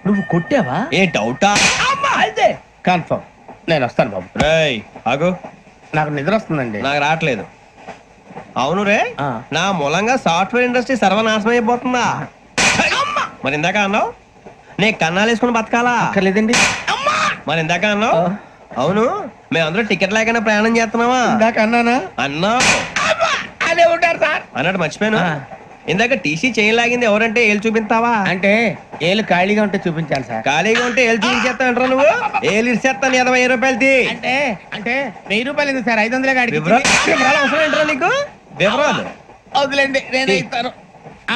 నువ్వు కొట్టావా? ఏ డౌటా? అమ్మా అయితే కన్ఫర్మ్ నేను వస్తాను బాబు. రేయ్ ఆగు, నాకు నిద్ర వస్తుందండి. నాకు రావట్లేదు. అవును రే, నా మూలంగా సాఫ్ట్వేర్ ఇండస్ట్రీ సర్వనాశనం అయిపోతుందా? మరి ఇందాక అన్నావు నీ కన్నాలు వేసుకుని బతకాలా? అక్కర్లేదండి. మరి ఇందాక అన్నావు అవును మేమందరూ టికెట్ లేకనే ప్రయాణం చేస్తున్నావా? ఇందాక అన్నానా? అన్నావు. అదే ఉంటారు సార్ అన్నట్టు మర్చిపోయాను. ఇందాక టీసీ చేయి లాగింది ఎవరంటే ఏళ్ళు చూపిస్తావా? అంటే ఏళ్ళు ఖాళీగా ఉంటే చూపించాలి సార్. ఖాళీగా ఉంటే ఏళ్ళు చూపించేస్తానంటారా నువ్వు? ఏళ్ళు ఇచ్చేస్తాను 20 రూపాయలది. అంటే అంటే 1000 రూపాయలు ఎందుకు సార్? 500 గాడికి వివరాలు అవసరం ఏంటరా నీకు? వివరాలు వదిలేండి నేనే ఇస్తాను.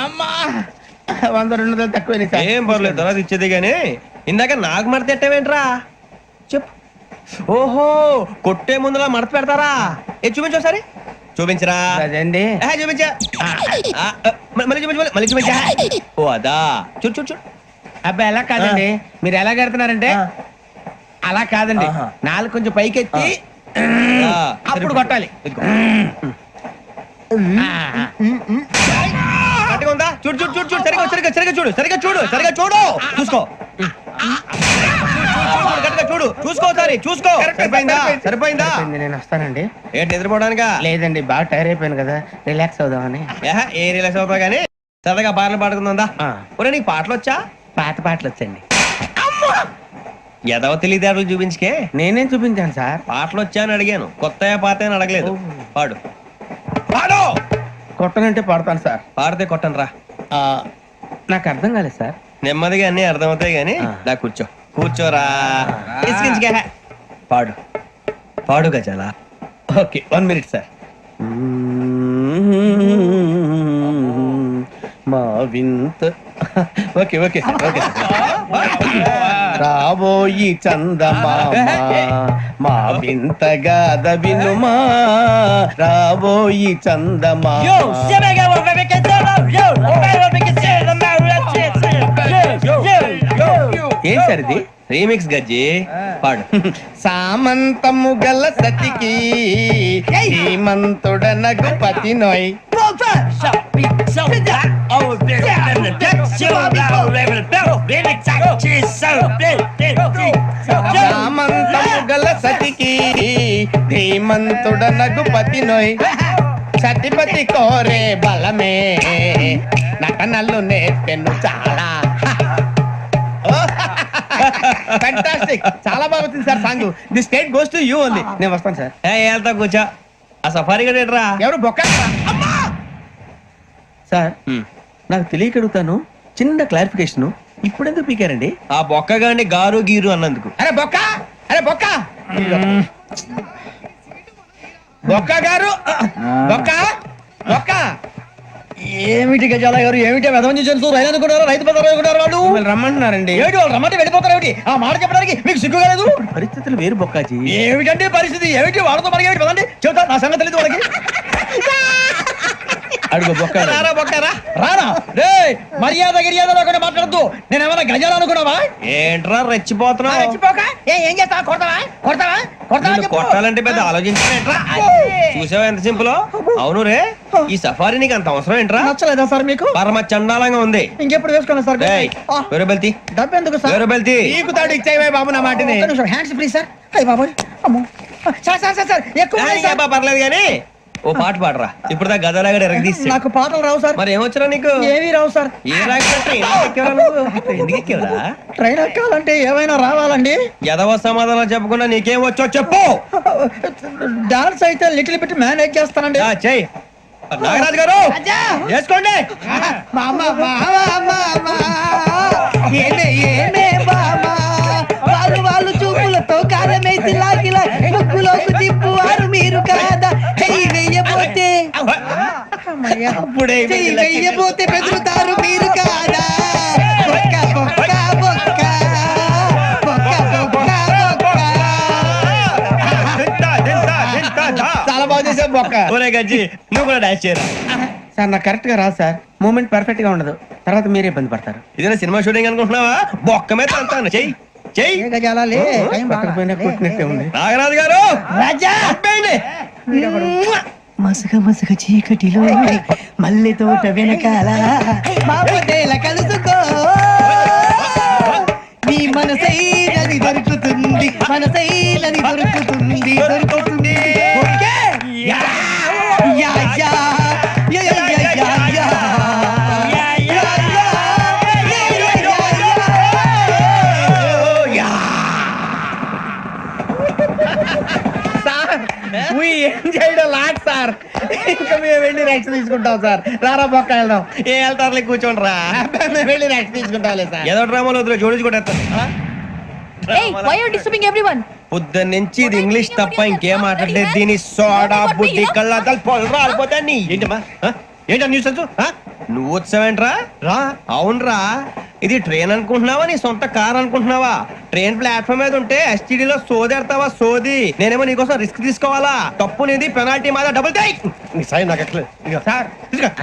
అమ్మా 100 200 తక్కువ సార్. ఏం పర్లేదు తర్వాత ఇచ్చేది గానీ ఇందాక నాకు మడత ఎట్టవేంట్రా చెప్పు. ఓహో కొట్టే ముందులా మడత పెడతారా? ఏ చూపించు ఒకసారి. చూపించరా? అదండి చూపించా. మళ్ళీ చూపించు, మళ్ళీ చూపించా. ఓ అదా చూడు చూడు చూడు. అబ్బాయి ఎలా కాదండి, మీరు ఎలా కడుతున్నారంటే అలా కాదండి. నాలుగు కొంచెం పైకెత్తి అప్పుడు కొట్టాలి. కరెక్ట్గా ఉందా? చూడు చూడు చూడు చూడు సరిగా సరిగా సరిగా చూడు సరిగా చూడు సరిగా చూడు చూసుకో. కరెక్ట్గా చూడు చూసుకో సారి చూసుకో. సరిపోయిందా? సరిపోయిందా? నేను వస్తానండి. ఏంటి నిద్రపోవడానికా? లేదండి బాగా టైర్ అయిపోయాను కదా, రిలాక్స్ అవుదామని. ఏ రిలాక్స్ అవుతావు కానీ సరదాగా పాటలు పాడుకుందా? ఒరే నీకు పాటలు వచ్చా? పాత పాటలు వచ్చండి. ఎదవ తెలివితేటలు చూపించుకే. నేనేం చూపించాను సార్? పాటలు వచ్చా అని అడిగాను, కొత్త పాత అని అడగలేదు. పాడు పాడు. కొట్టనంటే పాడతాను సార్. పాడితే కొట్టను రా. నాకు అర్థం కాలేదు సార్. నెమ్మదిగా అన్ని అర్థమవుతాయి గానీ దా కూర్చో. కూర్చోరా. పాడు పాడు గజాల. Okay 1 minute sir. మా వింత okay okay sir okay sir. రాబోయి చందమామ మా వింత గాథ వినుమా, రాబోయి చందమామ. ఏం సార్ ఇది? రీమిక్స్ గజ్జి. పాడు. సామంతము గల సతికి శ్రీమంతుడ నగుపతి నోయ్. సామంతము గల సతికి ధీమంతుడనగు పతి నోయ్ సతిపతి కోరే బలమే నటనలు నేర్పెను చాలా. ఫ్యాంటాస్టిక్, చాలా బాగా వచ్చింది sir song. The state goes to you only. నేను వస్తాను సార్. వెళ్తా కూర్చో. ఆ సఫారీ గడేట్రా ఎవరు బొక్క? సార్ నాకు తెలియక అడుగుతాను, చిన్న క్లారిఫికేషన్. ఇప్పుడెందుకు పీకారండి? ఆ బొక్కగాని గారు గీరు అన్నందుకు. అరే బొక్క, అరే బొక్క, బొక్క గారు, బొక్క బొక్క. ఏమిటి గజాల గారు, ఏమిటి వెదవని చూసారు? రైలు అనుకున్నారు, రైతు బజార్ అనుకున్నారు. వాళ్ళు మిమ్మల్ని రమ్మంటున్నారండి. ఏమిటి వాళ్ళు రమ్మంటే వెళ్ళిపోతారు? ఏమిటి ఆ మాట చెప్పడానికి మీకు సిగ్గు కాలేదు? పరిస్థితులు వేరు బొక్కాజీ. ఏమిటంటే పరిస్థితి? ఏమిటి వాళ్ళతో మనకి ఏమిటి పదండి చెబుతా, నా సంగతి తెలియదు వాళ్ళకి. అడుగు బొక్క. రారా బొక్కరా, రారా. రే మర్యాద గిర్యాద లేకుండా మాట్లాడద్దు. నేను ఏమైనా గజాలు అనుకున్నావా? ఏంట్రా రెచ్చిపోతున్నావు? రెచ్చిపోక ఏం చేస్తావా? కొడతావా కొడతావా కొడతావా? నిన్ను కొట్టాలంటే పెద్ద ఆలోచించానేంట్రా? చూసావా ఎంత సింపుల్? అవును రే, ఈ సఫారీ నీకు అంత అవసరం ఏంట్రా? నచ్చలేదా సార్ మీకు? పరమ చండాలంగా ఉంది. ఇంకెప్పుడు వేసుకోండి సార్. వేరే బెల్తి, డబ్బు ఎందుకు సార్? వేరే బెల్తి. నీకు తాడు ఇచ్చాయి బాబు నా మాటని. Hands free sir. అయ్యి బాబు, అమ్మో సార్ సార్ సార్ సార్ ఎక్కువ ఉన్నాయి సార్. పర్లేదు కానీ ఓ పాట పాడరా. ఇప్పుడు దా గదలాగడ ఎరగదీసి. నాకు పాటలు రావు సార్. మరి ఏమొచ్చరా నీకు? ఏమీ రావు సార్. ఏ రాకపోతే ఎందుకు ఎక్కేవరా? ట్రైన్ ఎక్కాలంటే ఏమైనా రావాలండి. ఎదవ సమాధానం చెప్పకుండా నీకేం వచ్చో చెప్పు. డాన్స్ అయితే లిటిల్ బిట్ మేనేజ్ చేస్తానండి. చెయ్యి నాగరాజు గారు, చేసుకోండి. వాళ్ళు చూపులతో కాలమేసి లాగిలా ముక్కులోకి తిప్పువారు మీరు కాదా? చెయ్యి వెయ్యబోతే చెయ్యి వెయ్యబోతే బెదురుతారు మీరు కాదా? బొక్క బొక్క బొక్క బొక్క బొక్క బొక్క. చాలా బాగా చేసావు బొక్క. ఒరే గజ్జి, నువ్వు కూడా డాన్స్ చేయరా. సార్ నాకు కరెక్ట్ గా రాదు సార్. మూమెంట్ పర్ఫెక్ట్ గా ఉండదు, తర్వాత మీరే ఇబ్బంది పడతారు. ఇదేనా సినిమా షూటింగ్ అనుకుంటున్నావా? బొక్క మీద అంతాను. చెయ్యి చెయ్యి. పక్కన పోయినా కొట్టినట్టే ఉంది. నాగరాజు గారు, రాజా మసగ మసగ చీకటిలో మల్లె తోట వెనకాల మాపటేల కలుసుకో నీ మనసైనది దొరుకుతుంది, మనసైనది దొరుకుతుంది, దొరుకుతుంది. Okay yeah yeah yeah yeah yeah yeah yeah. Sir ఇంకా మేము వెళ్ళి రెక్స్ తీసుకుంటాం సార్. రారా బొక్క వెళ్దాం. ఏ వెళ్తారులే, కూర్చోండి రా. మేము వెళ్ళి రెక్స్ తీసుకుంటాం సార్. ఏదో డ్రామాలో వద్దు, జోడించుకుంటారు. పొద్దున్న నుంచి ఇది ఇంగ్లీష్ తప్ప ఇంకేం మాట్లాడలేదు. దీని సోడా బుద్ధి కళ్ళ పొలరా రాలిపోతా. నీ ఏంటమ్మా ఏంటా న్యూస్? నువ్వు వచ్చావేంట్రా? రా. అవునరా, ఇది ట్రైన్ అనుకుంటున్నావా నీ సొంత కార్ అనుకుంటున్నావా? ట్రైన్ ప్లాట్ఫామ్ మీద ఉంటే STD లో సోదేడతావా? సోది. నేనేమో నీకోసం రిస్క్ తీసుకోవాలా? తప్పు నీది, పెనాల్టీ మాదా, డబుల్ టై. సార్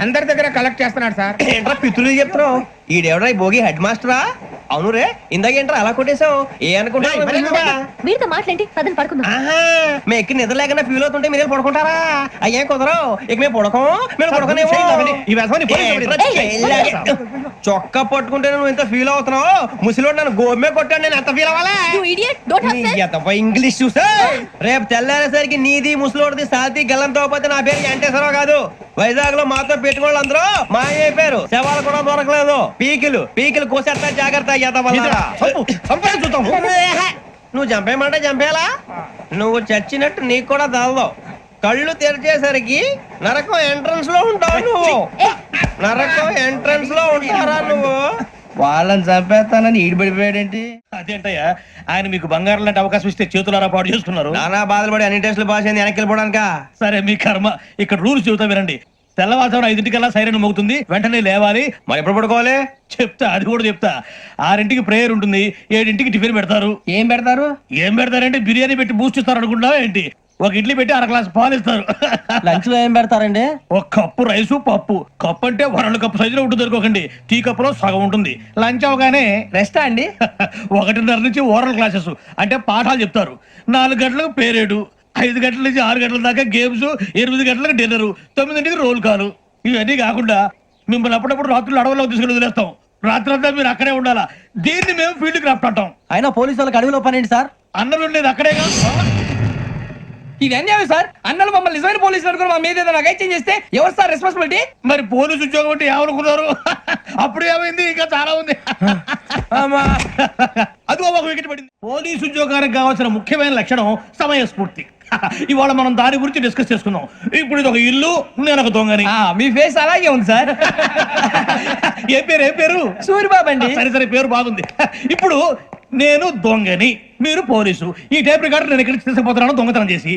అందరి దగ్గర కలెక్ట్ చేస్తున్నాడు సార్. ఏంట్రా పితులు చెప్తున్నావు? ఈడెవడ్రా ఈ భోగి హెడ్ మాస్టరా? అవును రే, ఇందాకేంట్రా అలా కొట్టేశావు? ఏ అనుకుంటా మీరుతో మాట్లాడి పదని పడుకుందాం. మేము ఎక్కి నిద్ర లేకుండా ఫీల్ అవుతుంటే మీరు పడుకుంటారా? అయ్యే కుదరవు. ఇక మేము పడకం, మేము పడకనేమో. చొక్కా పట్టుకుంటే నువ్వు ఎంత ఫీల్ అవుతున్నావు? ముసలివాడు నన్ను గోమే కొట్టాడు, నేను ఎంత ఫీల్ అవ్వాలా? ఇంగ్లీష్ చూసా. రేపు తెల్లారేసరికి నీది ముసలోడిది సాతి గల్లంతో పోతే నా పేరు వెంకటేశ్వరరావు కాదు. వైజాగ్ లో మాతో పెట్టుకోళ్ళు అందరూ మాయైపోయారు. శవాలు కూడా దొరకలేదు. పీకిలు పీకిలు కోసేస్తా, జాగ్రత్త. నువ్వు చంపేయమంటే చంపేలా? నువ్వు చచ్చినట్టు నీకు కూడా తగదు. కళ్ళు తెరిచేసరికి నరకం ఎంట్రన్స్ లో ఉంటావు నువ్వు. నరకం ఎంట్రన్స్ లో ఉంటారా నువ్వు? వాళ్ళని చంపేస్తానని ఈడిపడిపోయాడేంటి? అదేంటయ్యా, ఆయన మీకు బంగారం లాంటి అవకాశం ఇస్తే చేతులారా పాటు చేసుకున్నారు. నానా బాధలు పడి అన్ని టెస్టులు పాస్ అయింది, వెనక్కి వెళ్ళిపోవడానిక. సరే మీ కర్మ. ఇక్కడ రూల్స్ చెబుతా వినండి. తెల్లవారుజామున 5 సైరన్ మోగుతుంది, వెంటనే లేవాలి. మరి ఎప్పుడు పడుకోవాలి? చెప్తా, అది కూడా చెప్తా. 6 ప్రేయర్ ఉంటుంది, 7 టిఫిన్ పెడతారు. ఏం పెడతారు? ఏం పెడతారంటే బిర్యానీ పెట్టి బూస్ట్ ఇస్తారు అనుకుంటావా ఏంటి? ఒక ఇడ్లీ పెట్టి 1 గ్లాస్ పాలు ఇస్తారు. లంచ్ లో ఏం పెడతారండి? ఒక కప్పు రైసు, పప్పు. కప్పు అంటే 2 కప్పు సైజులో ఉంటుంది అనుకోకండి. టీ కప్పులో సగం ఉంటుంది. లంచ్ అవగానే రెస్టా అండి? 1:30 నుంచి ఓరల్ క్లాసెస్ అంటే పాఠాలు చెప్తారు. 4 గంటలకు పేరేడు, 5 గంటల నుంచి 6 గంటల దాకా గేమ్స్, 8 గంటలకు డిన్నర్, 9 రోల్ కాలు. ఇవన్నీ కాకుండా మిమ్మల్ని అప్పుడప్పుడు రాత్రులు అడవుల్లో తీసుకుని వదిలేస్తాం. రాత్రి అంతా మీరు అక్కడే ఉండాలా. దీన్ని మేము ఫీల్డ్ క్రాఫ్ట్ అంటాం. అయినా పోలీసు వాళ్ళకి అడవిలో పని ఏంటి సార్? అన్నం ఉండేది అక్కడేగా. ఇది అన్యాయం సార్. అన్నలు మమ్మల్ని నిజమైన పోలీసులు అనుకుని మా మీద ఏదైనా అగైత్యం చేస్తే ఎవరు సార్ రెస్పాన్సిబిలిటీ? మరి పోలీసు ఉద్యోగం అంటే ఏమనుకున్నారు? అప్పుడు ఏమైంది? ఇంకా చాలా ఉంది. అదిగో ఒక వికెట్ పడింది. పోలీసు ఉద్యోగానికి కావాల్సిన ముఖ్యమైన లక్షణం సమయస్ఫూర్తి. ఇవాళ మనం దాని గురించి డిస్కస్ చేసుకుందాం. ఇప్పుడు ఇది ఒక ఇల్లు, నేను ఒక దొంగని. మీ ఫేస్ అలాగే ఉంది సార్. ఏ పేరు? సూరిబాబు అండి. సరే పేరు బాగుంది. ఇప్పుడు నేను దొంగని, మీరు పోలీసు. ఈ టైప్ రికార్డు నేను ఎక్కడికి తీసుకుపోతున్నాను దొంగతనం చేసి.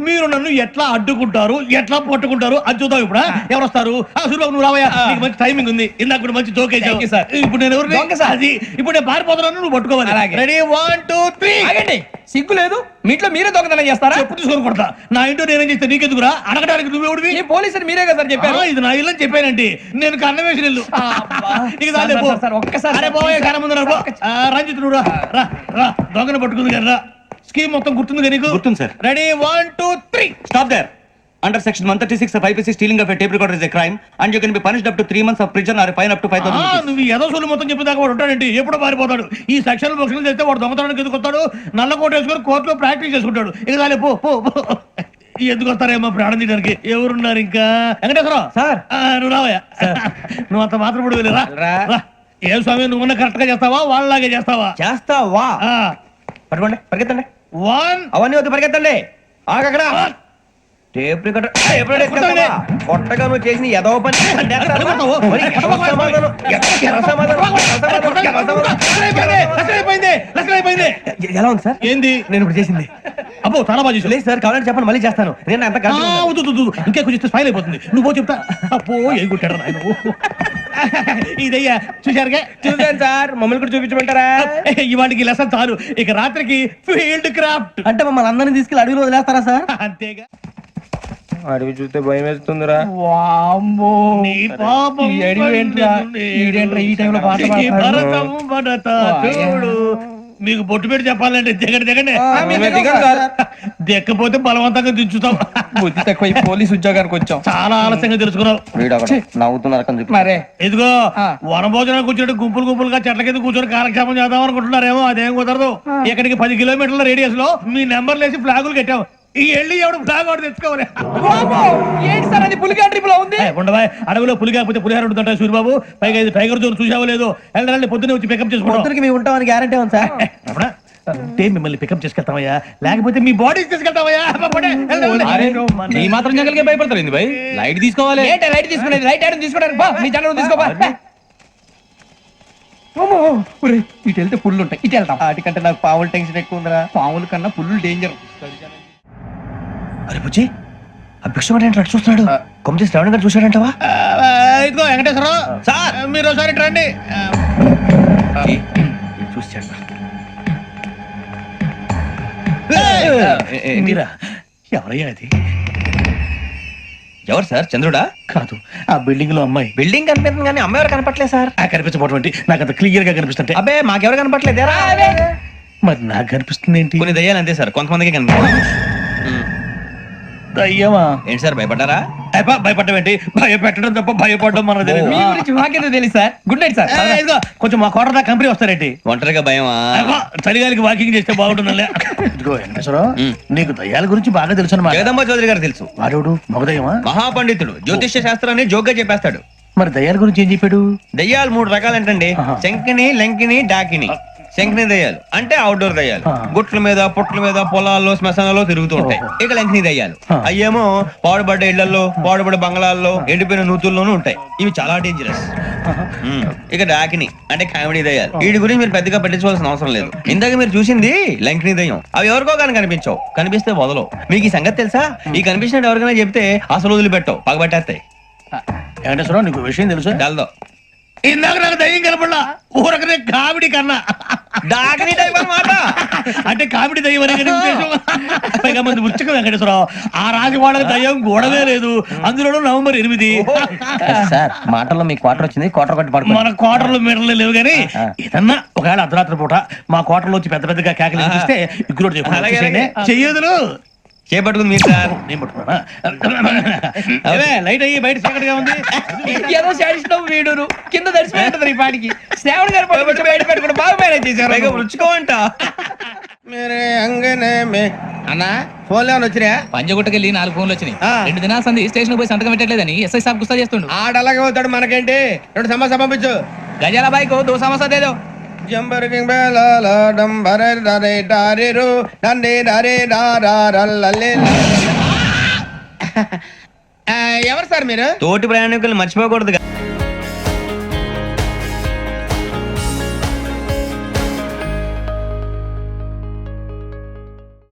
మీరు నన్ను ఎట్లా అడ్డుకుంటారు, ఎట్లా పట్టుకుంటారు అది చూద్దాం. ఇప్పుడు ఎవరు వస్తారు? సూరిబాబు నువ్వు రావయ్యా, నీకు మంచి టైమింగ్ ఉంది. ఇందాక కూడా మంచి జోక్ వేసావు సార్. ఇప్పుడు నేను ఎవరు? అది ఇప్పుడు నేను పారిపోతున్నాను, నువ్వు పట్టుకోవాలి. రెడీ 1 2 3. ఆగండి, సిగ్గు లేదు? మీ ఇంట్లో మీరే దొంగతనం చేస్తారా? ఎప్పుడు తీసుకొని కొడతా. నా ఇంట్లో నేనేం చేస్తే నీకెందుకురా? అడగడానికి నువ్వెవడివి? ఈ పోలీసులు మీరే కదా సార్ చెప్పారు. ఇది నా ఇల్లు అని చెప్పానంటే నేను కన్నం వేసిన ఇల్లు. ఒక్కసారి రంజిత్ నువ్వు రా దొంగను పట్టుకుంది కదా. రా స్కీమ్ మొత్తం గుర్తుంది కదా నీకు? గుర్తుంది sir. Ready 1 2 3. Stop there. Under section 136 of IPC, stealing of a tape recorder is a crime and you can be punished up to 3 months of prison or a fine up to 5,000 rupees. నువ్వు ఏదో సోలు మొత్తం చెప్పేదాకా వాడు ఉంటాడండి. ఎప్పుడు పారిపోతాడు? ఈ సెక్షన్ బుక్స్లు చేస్తే వాడు దొంగతనానికి ఎందుకు వస్తాడు? నల్ల కోట వేసుకొని కోర్టులో ప్రాక్టీస్ చేసుకుంటాడు. ఇక చాలే పో. ఎందుకు వస్తారేమో ప్రాణం తీయడానికి. ఎవరున్నారు ఇంకా? వెంకటేశ్వరరావు సార్, నువ్వు రావయ్యా. నువ్వు అంత మాత్రం ఇప్పుడు రా. ఏ స్వామి, నువ్వు కరెక్ట్ గా చేస్తావా వాళ్ళలాగే చేస్తావా? చేస్తావా? పట్టుకోండి, పరిగెత్తండి. 1 అవన్నీ వద్దు, పరిగెత్తండి. ఆగక్కడ టేప్ రికార్డర్ కొట్టగా నువ్వు చేసిన ఏదో పని. ఎలా ఉంది సార్? ఏంది నేను ఇప్పుడు చేసింది? అబ్బో చాలా బాగా చేసావు. లేదు సార్, కావాలంటే చెప్పండి, మళ్ళీ చేస్తాను. నేను అంత ఇంకే కొంచెం స్మైల్ అయిపోతుంది. నువ్వు చెప్తా. అబ్బో ఏం కొట్టాడు నాయన. ఇదయ్యా చూశారుగా? చూసాను సార్, మమ్మల్ని కూడా చూపించమంటారా? ఇవాటికి లెసన్ చాలు. ఇక రాత్రికి ఫీల్డ్ క్రాఫ్ట్. అంటే మమ్మల్ని అందరినీ తీసుకెళ్ళి అడుగులో వదిలేస్తారా సార్? అంతేగా. అడవి చూస్తే భయం వేస్తుందిరా. నీ పాపం ఈ టైంలో పాట ఈ భరతం భరత చూడు. మీకు బొట్టు పెట్టి చెప్పాలంటే దిగండి. దిక్కపోతే బలవంతంగా దించుతాం. బుద్ధి తక్కువ, ఈ పోలీస్ ఉద్యోగానికి వచ్చాం. చాలా ఆలస్యంగా తెలుసుకున్నావు. నవ్వుతున్నారు. ఇదిగో వనభోజనానికి కూర్చోటి గుంపులుగా చెట్ల కింద కూర్చొని కాలక్షేపం చేద్దాం అనుకుంటున్నారేమో. అదేం కుదరదు. ఇక్కడికి 10 కిలోమీటర్ల రేడియస్ లో మీ నెంబర్లు వేసి ఫ్లాగులు కట్టాం. ఈ ఎల్లి ఎవడు ఫ్లాగ్ ఒకటి తెచ్చుకోవాలి. ఏంటి సార్ అది? పులిగా ట్రిప్ లో ఉంది. ఉండవా, అడవిలో పులి కాకపోతే పులిహార ఉంటుంటాయి సూరిబాబు. పైగా ఇది టైగర్ జోన్ చూసావో లేదో. వెళ్ళాలి, పొద్దున్నే వచ్చి పికప్ చేసుకుంటాం. మేము ఉంటామని గ్యారంటీ ఉంది సార్. అంటే మిమ్మల్ని పికప్ చేసుకెళ్తామయ్యా, లేకపోతే మీ బాడీ తీసుకెళ్తామయ్యా. ఈ మాత్రం జంగల్కే భయపడతారు భయ్. లైట్ తీసుకోవాలి. ఏంటి లైట్ తీసుకునేది? లైట్ ఐటమ్ తీసుకోవడానికి మీ జనరల్ తీసుకోవా. ఇటు వెళ్తే పుల్లు ఉంటాయి, ఇటు వెళ్తాం. వాటికంటే నాకు పావులు టెన్షన్ ఎక్కువ ఉందిరా. పాముల కన్నా పుల్లు డేంజర్. అరే బుజ్జి, ఆ భిక్షం అంటే చూస్తున్నాడు. కొమ్మ శ్రావణ్ గారు చూశాడంటవా? ఇదిగో వెంకటేశ్వరరావు సార్, మీరు ఒకసారి రండి. చూశాడు. మీరా? ఎవరయ్యా అది? ఎవరు సార్? చంద్రుడా? కాదు, ఆ బిల్డింగ్ లో అమ్మాయి. బిల్డింగ్ కనిపిస్తుంది కానీ అమ్మాయి ఎవరు కనపట్లేదు సార్. కనిపించబోటువంటి నాకు అంత క్లియర్ గా కనిపిస్తుంటే. అబ్బే మాకెవరు కనపట్లేదు. మరి నాకు కనిపిస్తుంది ఏంటి? కొన్ని దయ్యాలు అంతే సార్, కొంతమందికి కనిపిస్తాయి. అయ్యమా ఏంటి సార్, భయపడ్డారా? భయపడడం ఏంటి? భయపెట్టడం తప్ప భయపడడం మనకు తెలియదు. మీ గురించి మాకేదో తెలుసు సార్. Good night sir. ఇదిగో కొంచెం మా కోట దాకా కంపెనీ వస్తారేంటి? ఒంటరిగా భయమా? చలిగాలికి వాకింగ్ చేస్తే బాగుంటుందిలే. ఇదిగో వెంకటేశ్వరరావు, నీకు దయ్యాల గురించి బాగా తెలుసు అన్నమాట. జగదంబ చౌదరి గారు తెలుసు. వాడు మగదయ్యమా? మహాపండితుడు, జ్యోతిష్య శాస్త్రాన్ని జోగ్గా చెప్పేస్తాడు. మరి దయ్యాల గురించి ఏం చెప్పాడు? దయ్యాలు 3 రకాలంటండి. శంకిని, లంకిని, డాకిని. శంకిని దయ్యాలు అంటే అవుట్డోర్ దయ్యాలు. గుట్ల మీద, పుట్ల మీద, పొలాల్లో, శ్మశానాల్లో తిరుగుతూ ఉంటాయి. ఇక లంకిని దయ్యాలు అయ్యేమో పాడుబడ్డ ఇళ్లలో, పాడుబడ్డ బంగ్లాల్లో, ఎండిపోయిన నూతుల్లోనూ ఉంటాయి. ఇవి చాలా డేంజరస్. ఇక డాకిని అంటే కామెడీ దయ్యాలు. వీటి గురించి మీరు పెద్దగా పట్టించుకోవాల్సిన అవసరం లేదు. ఇందాక మీరు చూసింది లంకిని దయ్యం. అవి ఎవరికో కానీ కనిపించవు, కనిపిస్తే వదలవు. మీకు ఈ సంగతి తెలుసా? ఈ కనిపించినట్టు ఎవరికైనా చెప్తే అసలు వదిలిపెట్టవు, పగబట్టేస్తాయి. వెంకటేశ్వరరావు, నీకు విషయం తెలుసు? డల్దో. ఇందాక నాకు దయ్యం కనపడలా, ఊరకనే కామెడీ కన్నా. డాకిని టైప్ అన్నమాట. అంటే కామెడీ దయ్యం అనే ఉద్దేశం. పైగా మంది ఉచ్చక వెంకటేశ్వరరావు, ఆ రాజు వాళ్ళకి దయ్యం గోడవే లేదు. అందులో నవంబర్ 8. సార్ మాటల్లో మీ క్వార్టర్ వచ్చింది, క్వార్టర్ కొట్టి పడుకో. మన క్వార్టర్లో మీటర్లు లేవు కానీ ఏదన్నా ఒకవేళ అర్ధరాత్రి పూట మా క్వార్టర్లో వచ్చి పెద్ద పెద్దగా కేకలు చూస్తే ఇగ్గురు చెయ్యదులు. చేపట్టుకుంది మీరు సార్. నేను పట్టుకున్నా లైట్ అయ్యి బయట చీకటిగా ఉంది. ఏదో శాడిస్తున్నావు వీడును కింద దర్శనం ఈ పాటికి శ్రావణ్ గారు పట్టుకొచ్చి బయట పెట్టుకుంటే బాగా మేనేజ్ పైగా చేశారు. రుచుకోవంట. మేరే అంగనే మే అన్నా ఫోన్లో ఏమైనా వచ్చినాయా? పంజగుట్టకెళ్ళి 4 ఫోన్లు వచ్చినాయి. 2 దినాల సంది స్టేషన్ పోయి సంతకం పెట్టలేదని ఎస్ఐ సాబ్ గుస్తా చేస్తుండు. ఆడలాగే పోతాడు, మనకేంటి? 2 సమస్య పంపించు. గజాల బైక్ 2 సమస్య దేదో. జంబరకింగ్ బేలాల డంబరే డరే డారిరు నందే డరే డారారల్లలే. ఎవరు సార్ మీరు? తోటి ప్రయాణికులు మర్చిపోకూడదు.